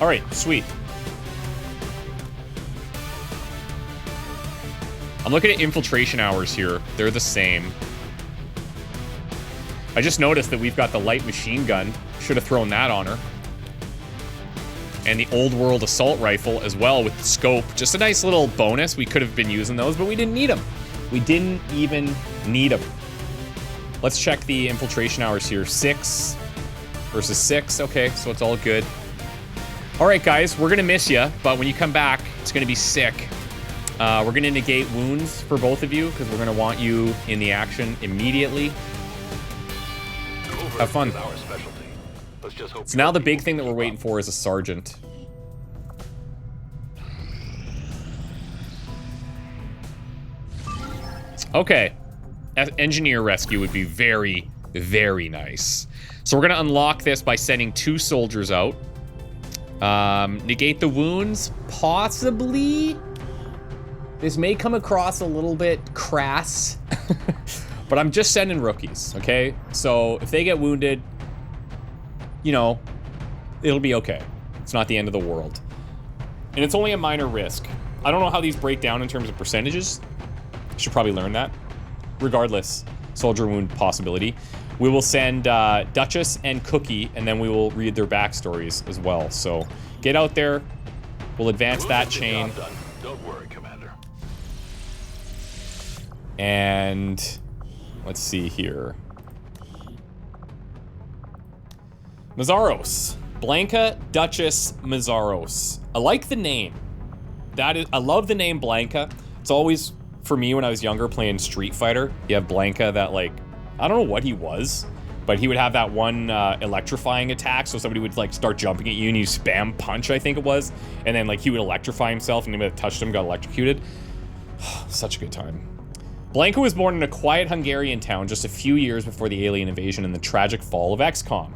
All right, sweet. I'm looking at infiltration hours here. They're the same. I just noticed that we've got the light machine gun. Should have thrown that on her. And the old world assault rifle as well with the scope. Just a nice little bonus. We could have been using those, but we didn't need them. We didn't even need them. Let's check the infiltration hours here. 6, versus 6. Okay, so it's all good. All right, guys, we're gonna miss you, but when you come back, it's gonna be sick. We're gonna negate wounds for both of you because we're gonna want you in the action immediately. Have fun. So now the big thing that we're waiting for is a sergeant. Okay. Engineer rescue would be very, very nice. So we're gonna unlock this by sending 2 soldiers out. Negate the wounds, possibly. This may come across a little bit crass, but I'm just sending rookies, okay? So if they get wounded, you know, it'll be okay. It's not the end of the world. And it's only a minor risk. I don't know how these break down in terms of percentages. Should probably learn that. Regardless, soldier wound possibility. We will send Duchess and Cookie, and then we will read their backstories as well. So get out there. We'll advance that chain. Don't worry, Commander. And let's see here. Mazzaros. Blanca, Duchess, Mazzaros. I like the name. I love the name Blanca. It's always, for me when I was younger playing Street Fighter, you have Blanca that, like, I don't know what he was, but he would have that one electrifying attack, so somebody would, like, start jumping at you and you spam punch, I think it was, and then, like, he would electrify himself and anybody that touched him got electrocuted. Such a good time. Blanca was born in a quiet Hungarian town just a few years before the alien invasion and the tragic fall of Xcom.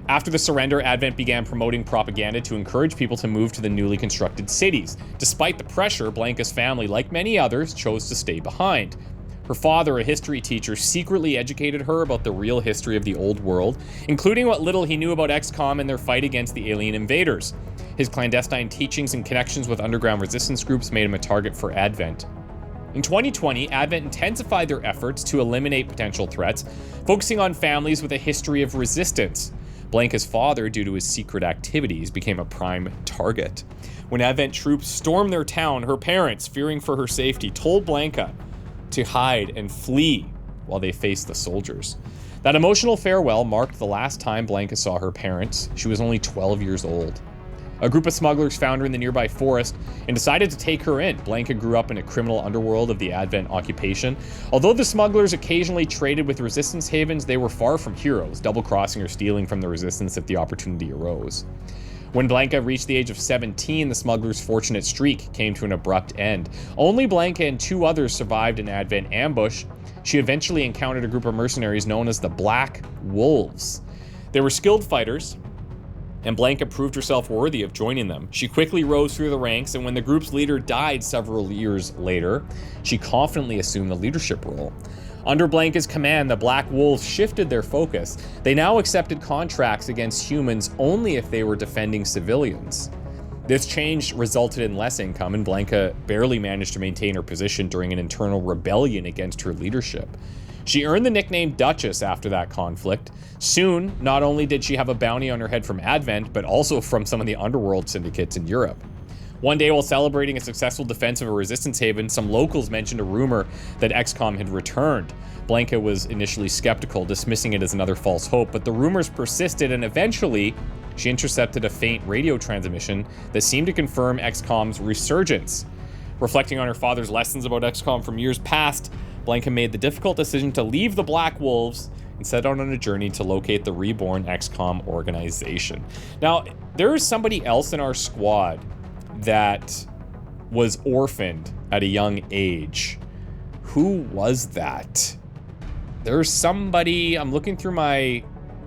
After the surrender, Advent began promoting propaganda to encourage people to move to the newly constructed cities. Despite the pressure, Blanca's family, like many others, chose to stay behind. Her father, a history teacher, secretly educated her about the real history of the old world, including what little he knew about Xcom and their fight against the alien invaders. His clandestine teachings and connections with underground resistance groups made him a target for Advent. In 2020, Advent intensified their efforts to eliminate potential threats, focusing on families with a history of resistance. Blanca's father, due to his secret activities, became a prime target. When Advent troops stormed their town, her parents, fearing for her safety, told Blanca to hide and flee while they faced the soldiers. That emotional farewell marked the last time Blanca saw her parents. She was only 12 years old. A group of smugglers found her in the nearby forest and decided to take her in. Blanca grew up in a criminal underworld of the Advent occupation. Although the smugglers occasionally traded with resistance havens, they were far from heroes, double-crossing or stealing from the resistance if the opportunity arose. When Blanca reached the age of 17, the smugglers' fortunate streak came to an abrupt end. Only Blanca and 2 others survived an Advent ambush. She eventually encountered a group of mercenaries known as the Black Wolves. They were skilled fighters, and Blanca proved herself worthy of joining them. She quickly rose through the ranks, and when the group's leader died several years later, she confidently assumed the leadership role. Under Blanca's command, the Black Wolves shifted their focus. They now accepted contracts against humans only if they were defending civilians. This change resulted in less income, and Blanca barely managed to maintain her position during an internal rebellion against her leadership. She earned the nickname Duchess after that conflict. Soon, not only did she have a bounty on her head from Advent, but also from some of the underworld syndicates in Europe. One day, while celebrating a successful defense of a resistance haven, some locals mentioned a rumor that Xcom had returned. Blanca was initially skeptical, dismissing it as another false hope, but the rumors persisted, and eventually, she intercepted a faint radio transmission that seemed to confirm Xcom's resurgence. Reflecting on her father's lessons about Xcom from years past, Blanca made the difficult decision to leave the Black Wolves and set out on a journey to locate the reborn Xcom organization. Now, there is somebody else in our squad that was orphaned at a young age. Who was that? There's somebody, I'm looking through my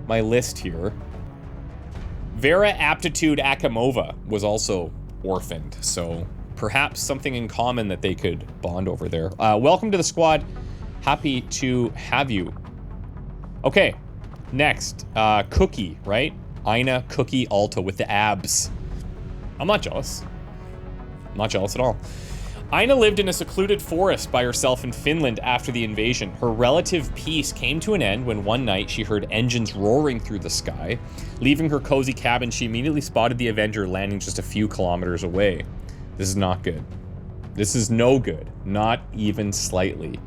list here. Vera Aptitude Akimova was also orphaned, so perhaps something in common that they could bond over there. Welcome to the squad. Happy to have you. Okay, next, Cookie, right? Ina Cookie Alta with the abs. I'm not jealous. I'm not jealous at all. Ina lived in a secluded forest by herself in Finland after the invasion. Her relative peace came to an end when one night she heard engines roaring through the sky. Leaving her cozy cabin, she immediately spotted the Avenger landing just a few kilometers away. This is not good. This is no good. Not even slightly.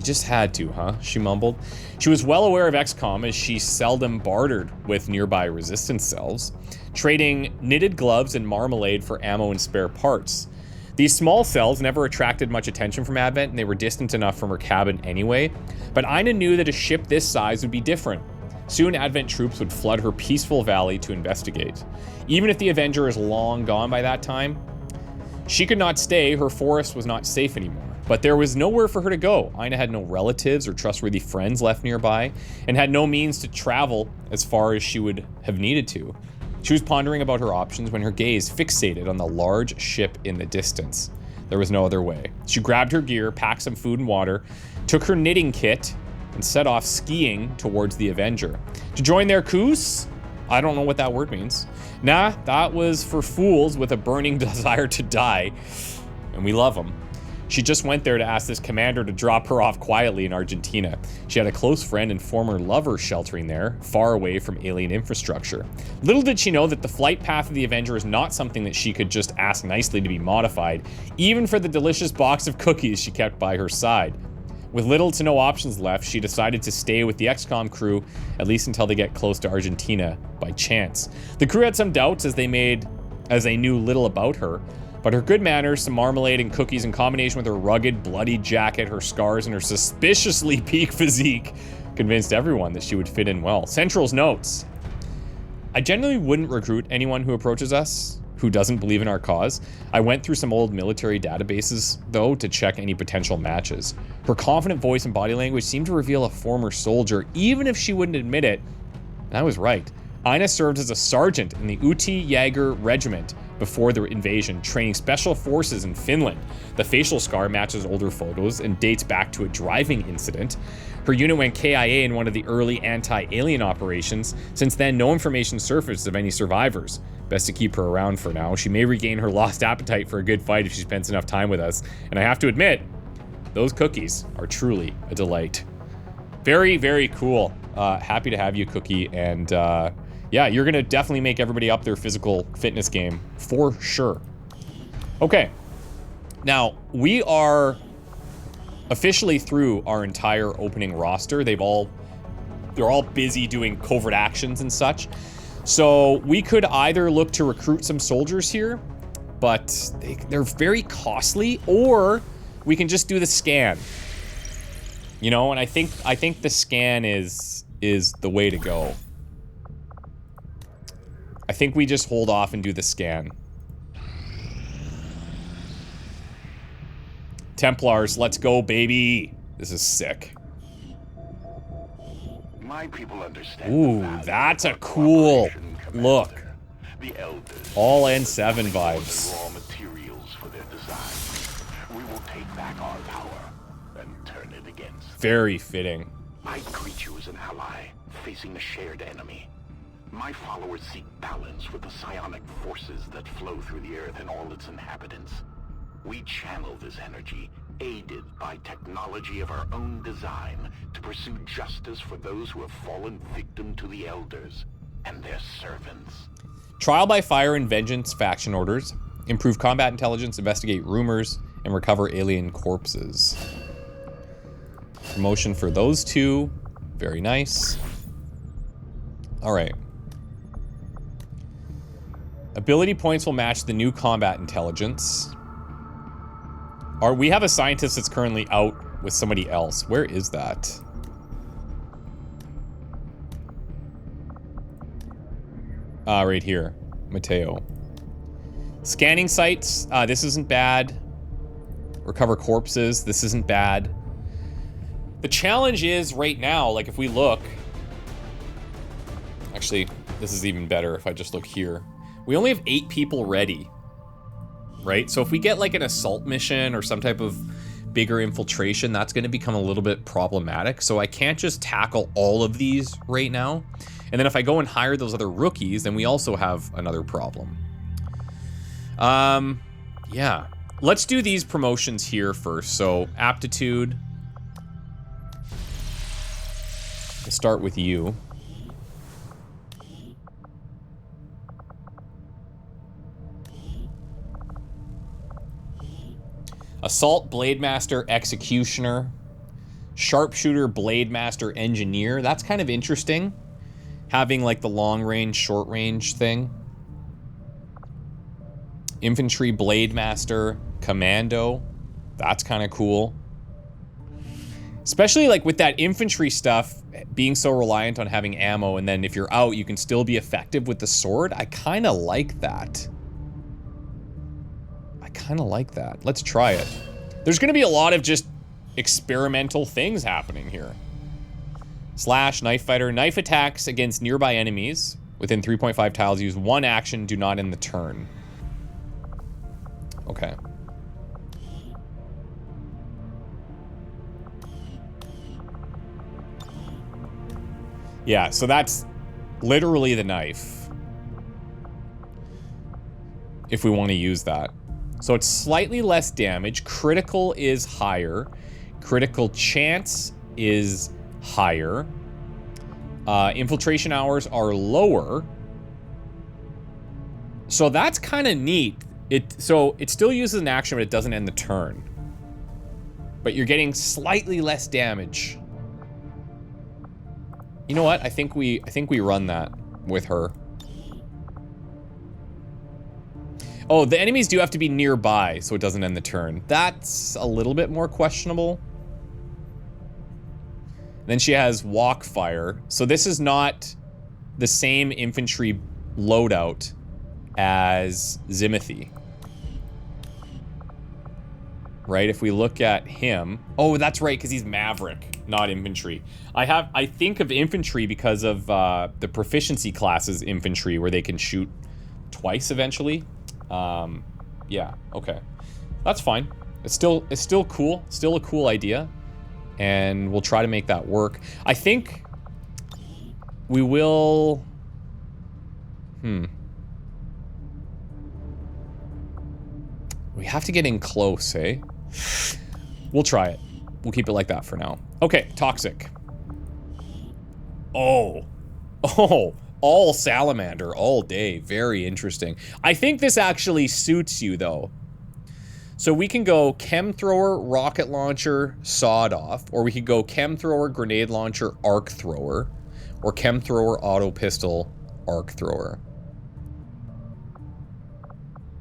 Just had to, huh? She mumbled. She was well aware of Xcom as she seldom bartered with nearby resistance cells, trading knitted gloves and marmalade for ammo and spare parts. These small cells never attracted much attention from Advent, and they were distant enough from her cabin anyway, but Ina knew that a ship this size would be different. Soon Advent troops would flood her peaceful valley to investigate. Even if the Avenger is long gone by that time, she could not stay. Her forest was not safe anymore. But there was nowhere for her to go. Ina had no relatives or trustworthy friends left nearby, and had no means to travel as far as she would have needed to. She was pondering about her options when her gaze fixated on the large ship in the distance. There was no other way. She grabbed her gear, packed some food and water, took her knitting kit, and set off skiing towards the Avenger. To join their coos? I don't know what that word means. Nah, that was for fools with a burning desire to die, and we love them. She just went there to ask this commander to drop her off quietly in Argentina. She had a close friend and former lover sheltering there, far away from alien infrastructure. Little did she know that the flight path of the Avenger is not something that she could just ask nicely to be modified, even for the delicious box of cookies she kept by her side. With little to no options left, she decided to stay with the Xcom crew, at least until they get close to Argentina, by chance. The crew had some doubts as they knew little about her, but her good manners, some marmalade and cookies in combination with her rugged, bloody jacket, her scars, and her suspiciously peak physique convinced everyone that she would fit in well. Central's notes. I generally wouldn't recruit anyone who approaches us who doesn't believe in our cause. I went through some old military databases, though, to check any potential matches. Her confident voice and body language seemed to reveal a former soldier, even if she wouldn't admit it. And I was right. Ina served as a sergeant in the Uti Jaeger Regiment before the invasion, training special forces in Finland. The facial scar matches older photos and dates back to a driving incident. Her unit went KIA in one of the early anti-alien operations. Since then, no information surfaced of any survivors. Best to keep her around for now. She may regain her lost appetite for a good fight if she spends enough time with us. And I have to admit, those cookies are truly a delight. Very, very cool. Happy to have you, Cookie. And yeah, you're gonna definitely make everybody up their physical fitness game for sure. Okay, now we are officially through our entire opening roster. They're all busy doing covert actions and such. So we could either look to recruit some soldiers here, but they're very costly, or we can just do the scan. You know, and I think the scan is the way to go. I think we just hold off and do the scan. Templars, let's go, baby. This is sick. My people understand. Ooh, that's a cool look. The elders. All N7 vibes. Raw materials for their design. We will take back our power and turn it against. Very fitting. I greet you as an ally facing a shared enemy. My followers seek balance with the psionic forces that flow through the earth and all its inhabitants. We channel this energy, aided by technology of our own design, to pursue justice for those who have fallen victim to the elders and their servants. Trial by fire and vengeance faction orders. Improve combat intelligence, investigate rumors, and recover alien corpses. Promotion for those two. Very nice. Alright. Ability points will match the new combat intelligence. We have a scientist that's currently out with somebody else. Where is that? Right here. Mateo. Scanning sites. This isn't bad. Recover corpses. This isn't bad. The challenge is right now, like if we look... Actually, this is even better if I just look here. We only have 8 people ready. Right? So if we get like an assault mission or some type of bigger infiltration, that's going to become a little bit problematic. So I can't just tackle all of these right now. And then if I go and hire those other rookies, then we also have another problem. Yeah. Let's do these promotions here first. So aptitude. We'll start with you. Assault, Blade Master, Executioner. Sharpshooter, Blade Master, Engineer. That's kind of interesting. Having like the long range, short range thing. Infantry, Blade Master, Commando. That's kind of cool. Especially like with that infantry stuff being so reliant on having ammo, and then if you're out, you can still be effective with the sword. I kind of like that. Let's try it. There's going to be a lot of just experimental things happening here. Slash, Knife Fighter. Knife attacks against nearby enemies within 3.5 tiles. Use one action, do not end the turn. Okay. Yeah, so that's literally the knife. If we want to use that. So it's slightly less damage. Critical is higher. Critical chance is higher. Infiltration hours are lower. So that's kind of neat. So it still uses an action, but it doesn't end the turn. But you're getting slightly less damage. You know what? I think we run that with her. Oh, the enemies do have to be nearby, so it doesn't end the turn. That's a little bit more questionable. Then she has Walk Fire. So this is not the same infantry loadout as Zimothy. Right? If we look at him... Oh, that's right, because he's Maverick, not infantry. I think of infantry because of the proficiency classes infantry, where they can shoot twice eventually. Yeah, okay. That's fine. It's still cool. Still a cool idea. And we'll try to make that work. I think we will... We have to get in close, eh? We'll try it. We'll keep it like that for now. Okay, Toxic. Oh, all Salamander all day. Very interesting. I think this actually suits you, though. So we can go Chem Thrower, Rocket Launcher, Sawed Off, or we could go Chem Thrower, Grenade Launcher, Arc Thrower, or Chem Thrower, Auto Pistol, Arc Thrower.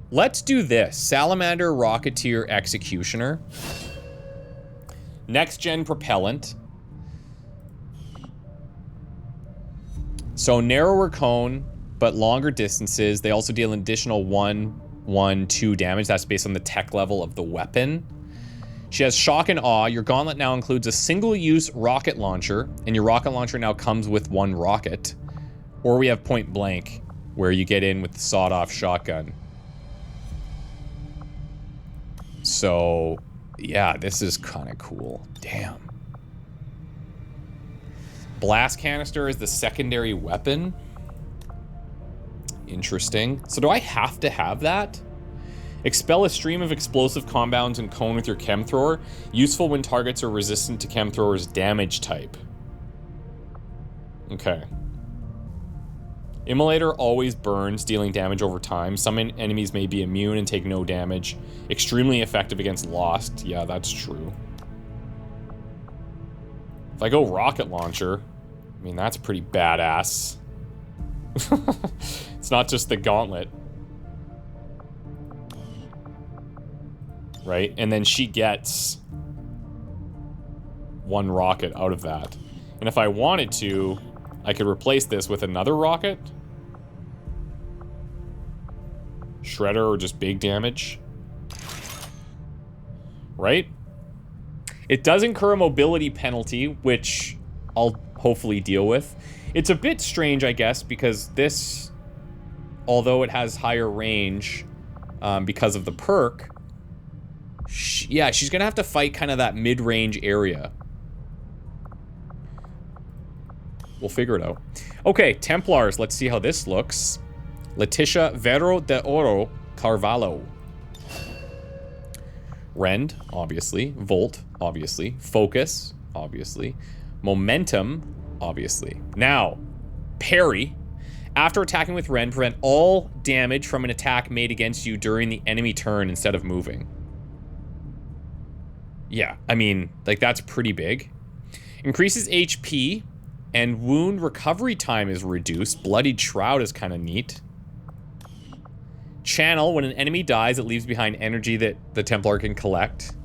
Let's do this. Salamander, Rocketeer, Executioner. Next gen propellant. So narrower cone, but longer distances. They also deal an additional 1/2 damage. That's based on the tech level of the weapon. She has Shock and Awe. Your gauntlet now includes a single-use rocket launcher, and your rocket launcher now comes with 1 rocket. Or we have Point Blank, where you get in with the sawed-off shotgun. So, yeah, this is kind of cool. Damn. Blast Canister is the secondary weapon. Interesting. So do I have to have that? Expel a stream of explosive compounds and cone with your Chem Thrower. Useful when targets are resistant to Chem Thrower's damage type. Okay. Immolator always burns, dealing damage over time. Some enemies may be immune and take no damage. Extremely effective against Lost. Yeah, that's true. If I go Rocket Launcher, I mean, that's pretty badass. It's not just the gauntlet. Right? And then she gets 1 rocket out of that. And if I wanted to, I could replace this with another rocket. Shredder or just big damage. Right? It does incur a mobility penalty, which I'll hopefully deal with. It's a bit strange, I guess, because this, although it has higher range because of the perk, yeah, she's gonna have to fight kind of that mid-range area. We'll figure it out. Okay, Templars. Let's see how this looks. Leticia Vero de Oro Carvalho. Rend, obviously. Volt, obviously. Focus, obviously. Momentum, obviously. Now, parry. After attacking with Rend, prevent all damage from an attack made against you during the enemy turn instead of moving. Yeah, I mean, like, that's pretty big. Increases HP, and wound recovery time is reduced. Bloodied Shroud is kind of neat. Channel, when an enemy dies, it leaves behind energy that the Templar can collect.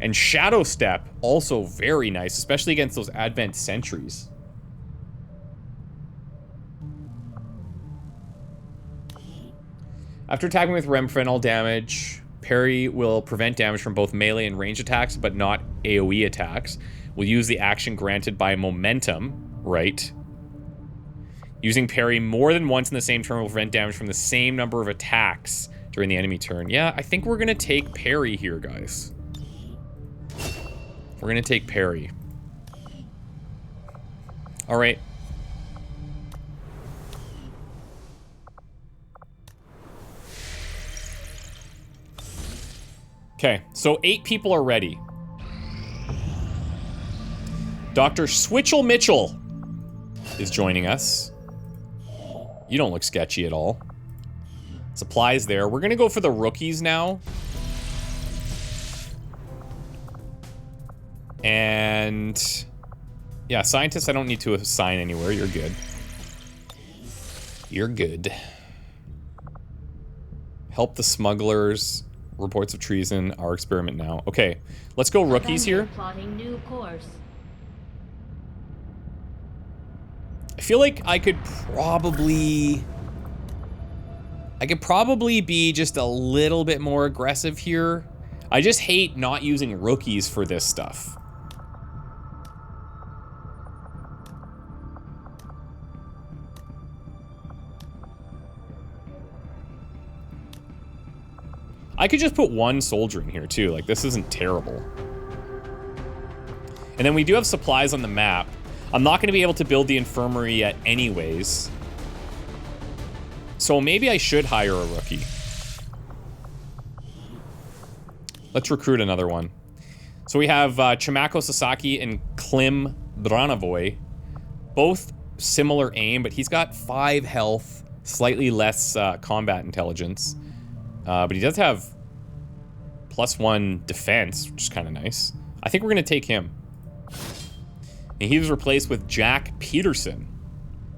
And Shadow Step, also very nice, especially against those Advent sentries. After attacking with Remphenol damage, parry will prevent damage from both melee and range attacks, but not AoE attacks. Will use the action granted by momentum, right? Using parry more than once in the same turn will prevent damage from the same number of attacks during the enemy turn. Yeah, I think we're gonna take parry here, guys. We're gonna take parry. All right. Okay, so 8 people are ready. Dr. Switchell Mitchell is joining us. You don't look sketchy at all. Supplies there. We're gonna go for the rookies now. And yeah, scientists I don't need to assign anywhere. You're good. You're good. Help the smugglers. Reports of treason. Our experiment now. Okay, let's go rookies here. Plotting new course. I feel like I could probably be just a little bit more aggressive here. I just hate not using rookies for this stuff. I could just put one soldier in here too, like this isn't terrible. And then we do have supplies on the map. I'm not gonna be able to build the infirmary yet anyways. So maybe I should hire a rookie. Let's recruit another one. So we have Chimako Sasaki and Klim Branovoy. Both similar aim, but he's got 5 health, slightly less combat intelligence. But he does have +1 defense, which is kind of nice. I think we're going to take him. And he was replaced with Jack Peterson.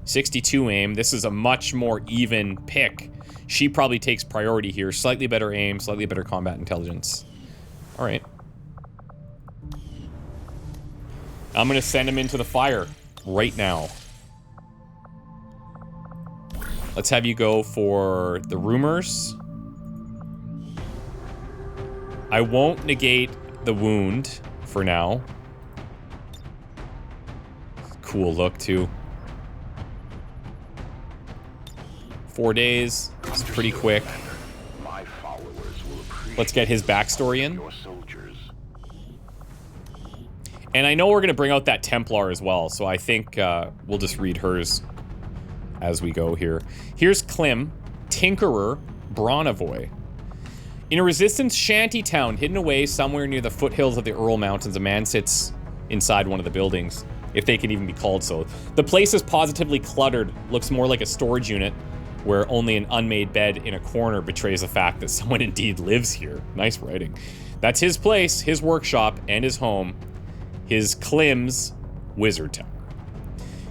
62 aim. This is a much more even pick. She probably takes priority here. Slightly better aim, slightly better combat intelligence. All right. I'm going to send him into the fire right now. Let's have you go for the rumors. I won't negate the wound for now. Cool look, too. 4 days. It's pretty quick. Let's get his backstory in. And I know we're going to bring out that Templar as well, so I think we'll just read hers as we go here. Here's Klim, Tinkerer Branovoy. In a resistance shanty town hidden away somewhere near the foothills of the Ural Mountains, a man sits inside one of the buildings, if they can even be called so. The place is positively cluttered, looks more like a storage unit, where only an unmade bed in a corner betrays the fact that someone indeed lives here. Nice writing. That's his place, his workshop, and his home. His Klim's Wizard Tower.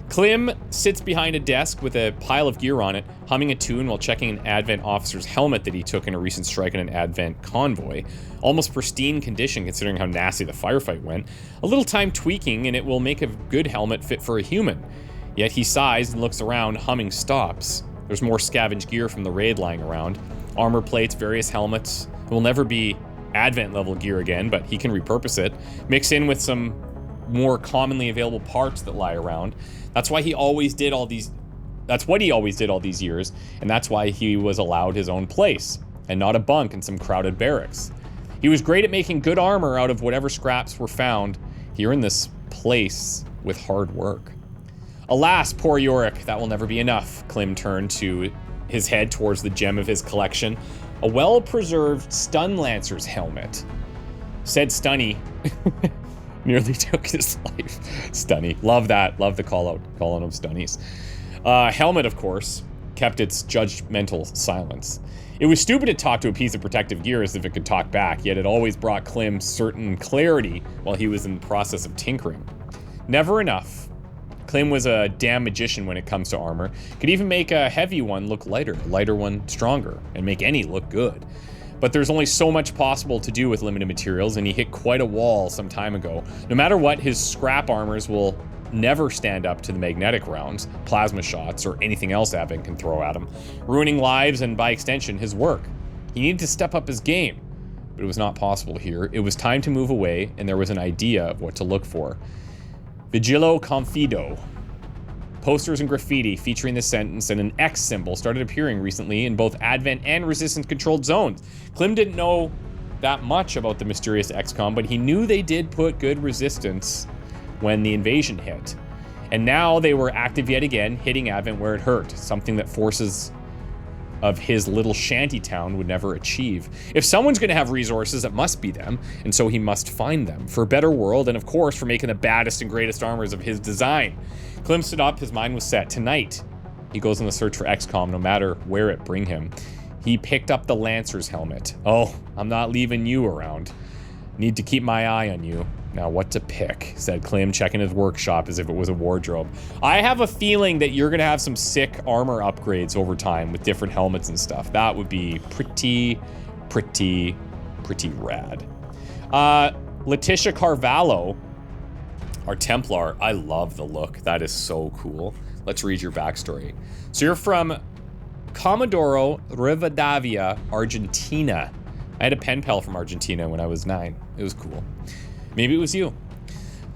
Klim sits behind a desk with a pile of gear on it, humming a tune while checking an Advent officer's helmet that he took in a recent strike on an Advent convoy. Almost pristine condition considering how nasty the firefight went. A little time tweaking and it will make a good helmet fit for a human. Yet he sighs and looks around, humming stops. There's more scavenged gear from the raid lying around. Armor plates, various helmets. It will never be Advent level gear again, but he can repurpose it. Mix in with some more commonly available parts that lie around. That's why he always did all these. That's what he always did all these years, and that's why he was allowed his own place, and not a bunk in some crowded barracks. He was great at making good armor out of whatever scraps were found here in this place with hard work. Alas, poor Yorick, that will never be enough. Klim turned to his head towards the gem of his collection, a well-preserved Stun Lancer's helmet. Said Stunny. Nearly took his life. Stunny. Love that. Love the calling of Stunnies. Helmet, of course, kept its judgmental silence. It was stupid to talk to a piece of protective gear as if it could talk back, yet it always brought Klim certain clarity while he was in the process of tinkering. Never enough. Klim was a damn magician when it comes to armor. Could even make a heavy one look lighter, a lighter one stronger, and make any look good. But there's only so much possible to do with limited materials, and he hit quite a wall some time ago. No matter what, his scrap armors will never stand up to the magnetic rounds, plasma shots, or anything else Advent can throw at him, ruining lives and, by extension, his work. He needed to step up his game, but it was not possible here. It was time to move away, and there was an idea of what to look for. Vigilo Confido. Posters and graffiti featuring the sentence and an X symbol started appearing recently in both Advent and Resistance-controlled zones. Klim didn't know that much about the mysterious Xcom, but he knew they did put good resistance when the invasion hit. And now they were active yet again, hitting Advent where it hurt, something that forces of his little shanty town would never achieve. If someone's gonna have resources, it must be them, and so he must find them, for a better world, and of course for making the baddest and greatest armors of his design. Klim stood up, his mind was set. Tonight, he goes on the search for Xcom, no matter where it bring him. He picked up the Lancer's helmet. Oh, I'm not leaving you around. Need to keep my eye on you. Now what to pick, said Klim, checking his workshop as if it was a wardrobe. I have a feeling that you're gonna have some sick armor upgrades over time with different helmets and stuff. That would be pretty rad. Letitia Carvalho, our Templar. I love the look. That is so cool. Let's read your backstory. So you're from Comodoro Rivadavia, Argentina. I had a pen pal from Argentina when I was 9. It was cool. Maybe it was you.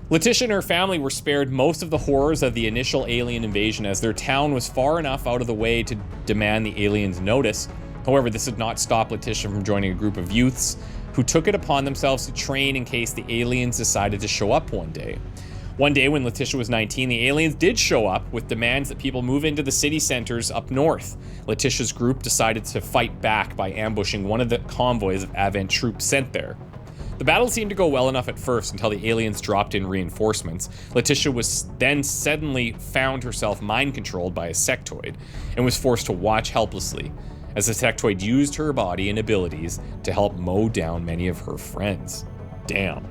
Letitia and her family were spared most of the horrors of the initial alien invasion, as their town was far enough out of the way to demand the aliens' notice. However, this did not stop Letitia from joining a group of youths who took it upon themselves to train in case the aliens decided to show up one day. One day when Letitia was 19, the aliens did show up with demands that people move into the city centers up north. Letitia's group decided to fight back by ambushing one of the convoys of Advent troops sent there. The battle seemed to go well enough at first until the aliens dropped in reinforcements. Letitia was then suddenly found herself mind-controlled by a sectoid and was forced to watch helplessly as the sectoid used her body and abilities to help mow down many of her friends. Damn.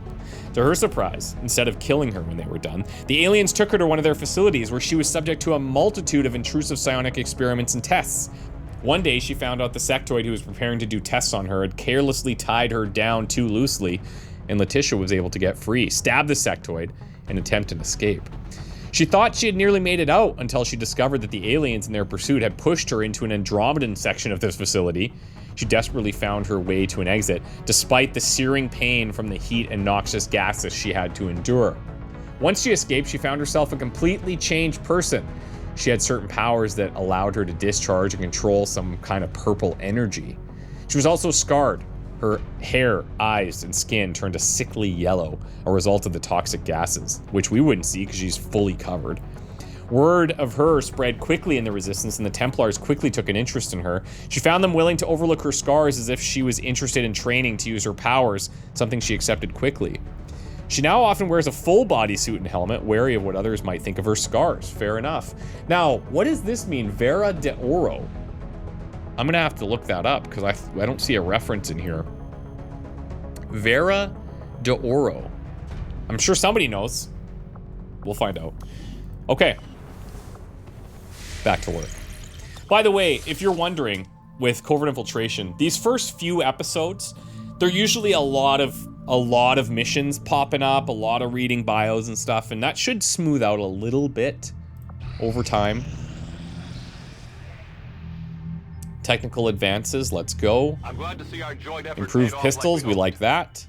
To her surprise, instead of killing her when they were done, the aliens took her to one of their facilities where she was subject to a multitude of intrusive psionic experiments and tests. One day, she found out the sectoid who was preparing to do tests on her had carelessly tied her down too loosely, and Letitia was able to get free, stab the sectoid, and attempt an escape. She thought she had nearly made it out until she discovered that the aliens in their pursuit had pushed her into an Andromedan section of this facility. She desperately found her way to an exit, despite the searing pain from the heat and noxious gases she had to endure. Once she escaped, she found herself a completely changed person. She had certain powers that allowed her to discharge and control some kind of purple energy. She was also scarred. Her hair, eyes, and skin turned a sickly yellow, a result of the toxic gases, which we wouldn't see because she's fully covered. Word of her spread quickly in the Resistance, and the Templars quickly took an interest in her. She found them willing to overlook her scars as if she was interested in training to use her powers, something she accepted quickly. She now often wears a full bodysuit and helmet, wary of what others might think of her scars. Fair enough. Now, what does this mean? Vera de Oro. I'm gonna have to look that up because I don't see a reference in here. Vera de Oro. I'm sure somebody knows. We'll find out. Okay. Back to work. By the way, if you're wondering, with Covert Infiltration, these first few episodes, they're usually a lot of missions popping up, a lot of reading bios and stuff, and that should smooth out a little bit over time. Technical advances, let's go. I'm glad to see our joint effort Improved paid off pistols, like we like that.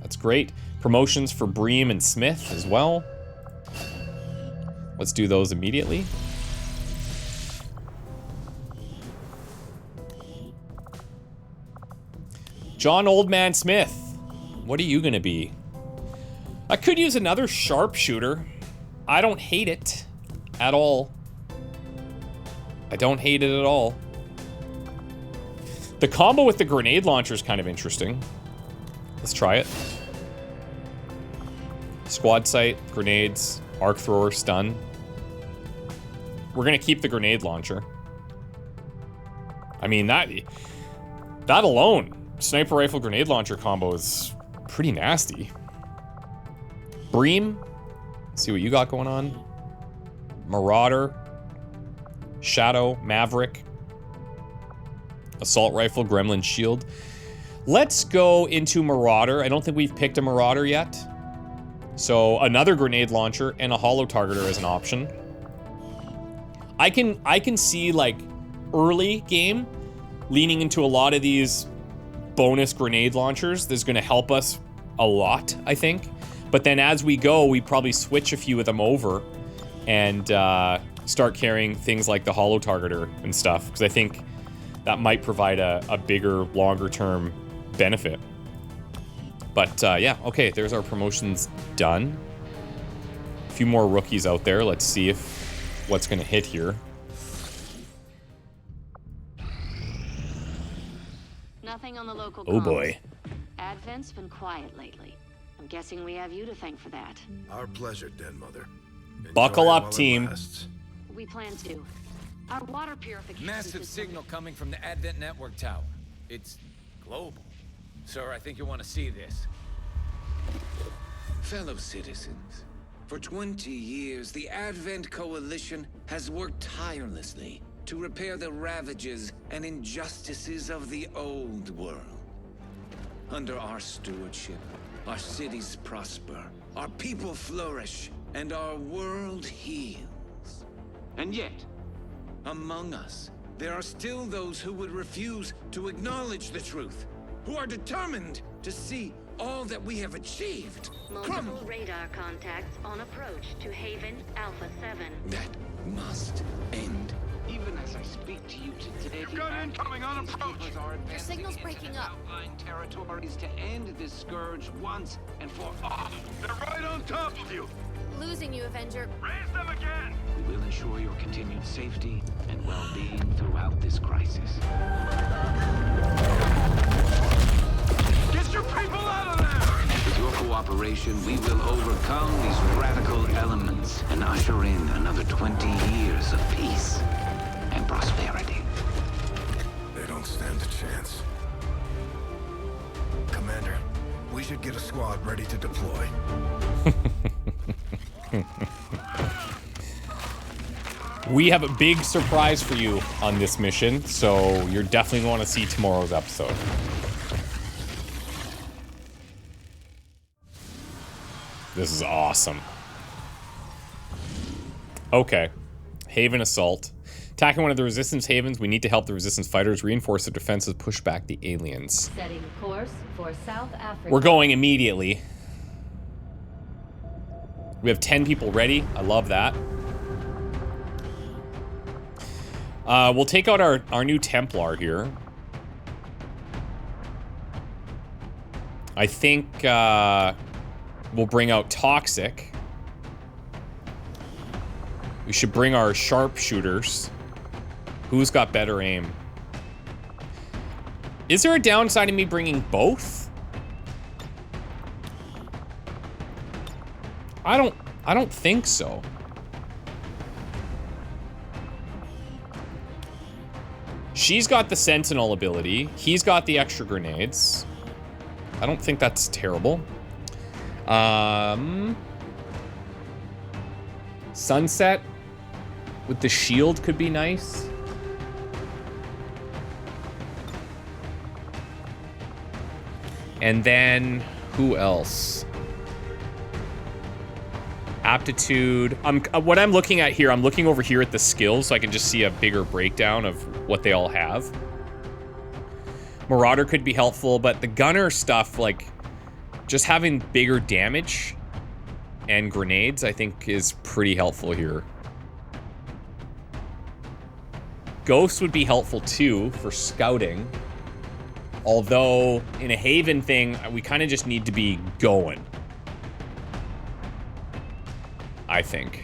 That's great. Promotions for Bream and Smith as well. Let's do those immediately. John Oldman Smith, what are you gonna be? I could use another sharpshooter. I don't hate it at all. I don't hate it at all. The combo with the grenade launcher is kind of interesting. Let's try it. Squad sight, grenades, arc thrower, stun. We're gonna keep the grenade launcher. I mean, that alone, sniper rifle grenade launcher combo is pretty nasty. Bream, see what you got going on. Marauder, Shadow, Maverick, Assault Rifle, Gremlin Shield. Let's go into Marauder. I don't think we've picked a Marauder yet. So another grenade launcher and a holo targeter as an option. I can see like early game leaning into a lot of these bonus grenade launchers. That's going to help us a lot, I think. But then as we go, we probably switch a few of them over and start carrying things like the holo targeter and stuff, because I think that might provide a bigger, longer term benefit. But yeah, okay, there's our promotions done. A few more rookies out there. Let's see if what's going to hit here. Nothing on the local Oh boy. Advent's been quiet lately. I'm guessing we have you to thank for that. Our pleasure, Den Mother. Buckle up, team. We plan to. Our water purification Massive system- signal coming from the Advent network tower. It's global. Sir, I think you'll want to see this. Fellow citizens, for 20 years, the Advent Coalition has worked tirelessly to repair the ravages and injustices of the old world. Under our stewardship, our cities prosper, our people flourish, and our world heals. And yet, among us, there are still those who would refuse to acknowledge the truth, who are determined to see all that we have achieved Multiple radar contacts on approach to Haven Alpha 7. That must end. Even as I speak to you today, You've got incoming on approach. Your signal's breaking up. Outlying territories to end this scourge once and for all. They're right on top of you. Losing you, Avenger. Raise them again. We will ensure your continued safety and well-being throughout this crisis. Get your people out of there! With your cooperation, we will overcome these radical elements and usher in another 20 years of peace and prosperity. They don't stand a chance. Commander, we should get a squad ready to deploy. We have a big surprise for you on this mission, so you're definitely going to want to see tomorrow's episode. This is awesome. Okay. Haven Assault. Attacking one of the Resistance havens, we need to help the Resistance fighters reinforce their defenses, push back the aliens. Setting course for South Africa. We're going immediately. We have 10 people ready. I love that. We'll take out our new Templar here. I think we'll bring out Toxic. We should bring our sharpshooters. Who's got better aim? Is there a downside in me bringing both? I don't think so. She's got the Sentinel ability. He's got the extra grenades. I don't think that's terrible. Sunset with the shield could be nice. And then who else? Aptitude. What I'm looking at here, I'm looking over here at the skills so I can just see a bigger breakdown of what they all have. Marauder could be helpful, but the gunner stuff, like just having bigger damage and grenades, I think is pretty helpful here. Ghost would be helpful too for scouting. Although in a Haven thing, we kind of just need to be going, I think.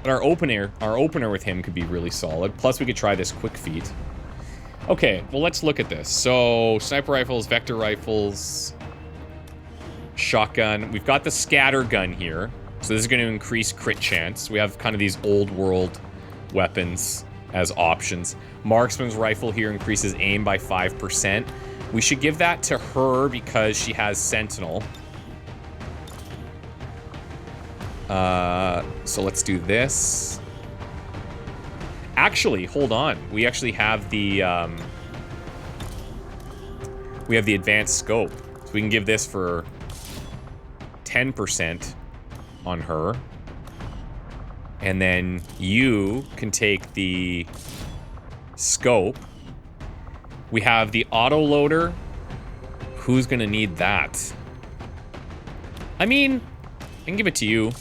But our opener with him could be really solid. Plus we could try this quick feat. Okay, well let's look at this. So sniper rifles, vector rifles, shotgun. We've got the scatter gun here. So this is going to increase crit chance. We have kind of these old world weapons as options. Marksman's rifle here increases aim by 5%. We should give that to her because she has Sentinel. So let's do this. Actually, hold on. We actually have the advanced scope. So we can give this for 10% on her. And then you can take the scope. We have the autoloader. Who's gonna need that? I mean, I can give it to you.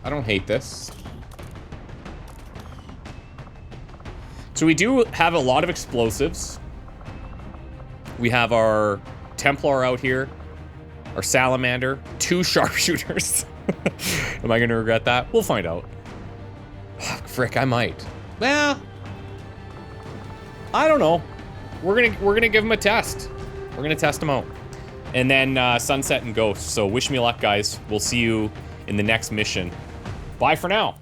I don't hate this. So we do have a lot of explosives. We have our Templar out here, our Salamander, 2 sharpshooters. Am I gonna regret that? We'll find out. Frick, I might. Well, I don't know. We're gonna give him a test. We're gonna test him out. And then Sunset and Ghost. So wish me luck, guys. We'll see you in the next mission. Bye for now.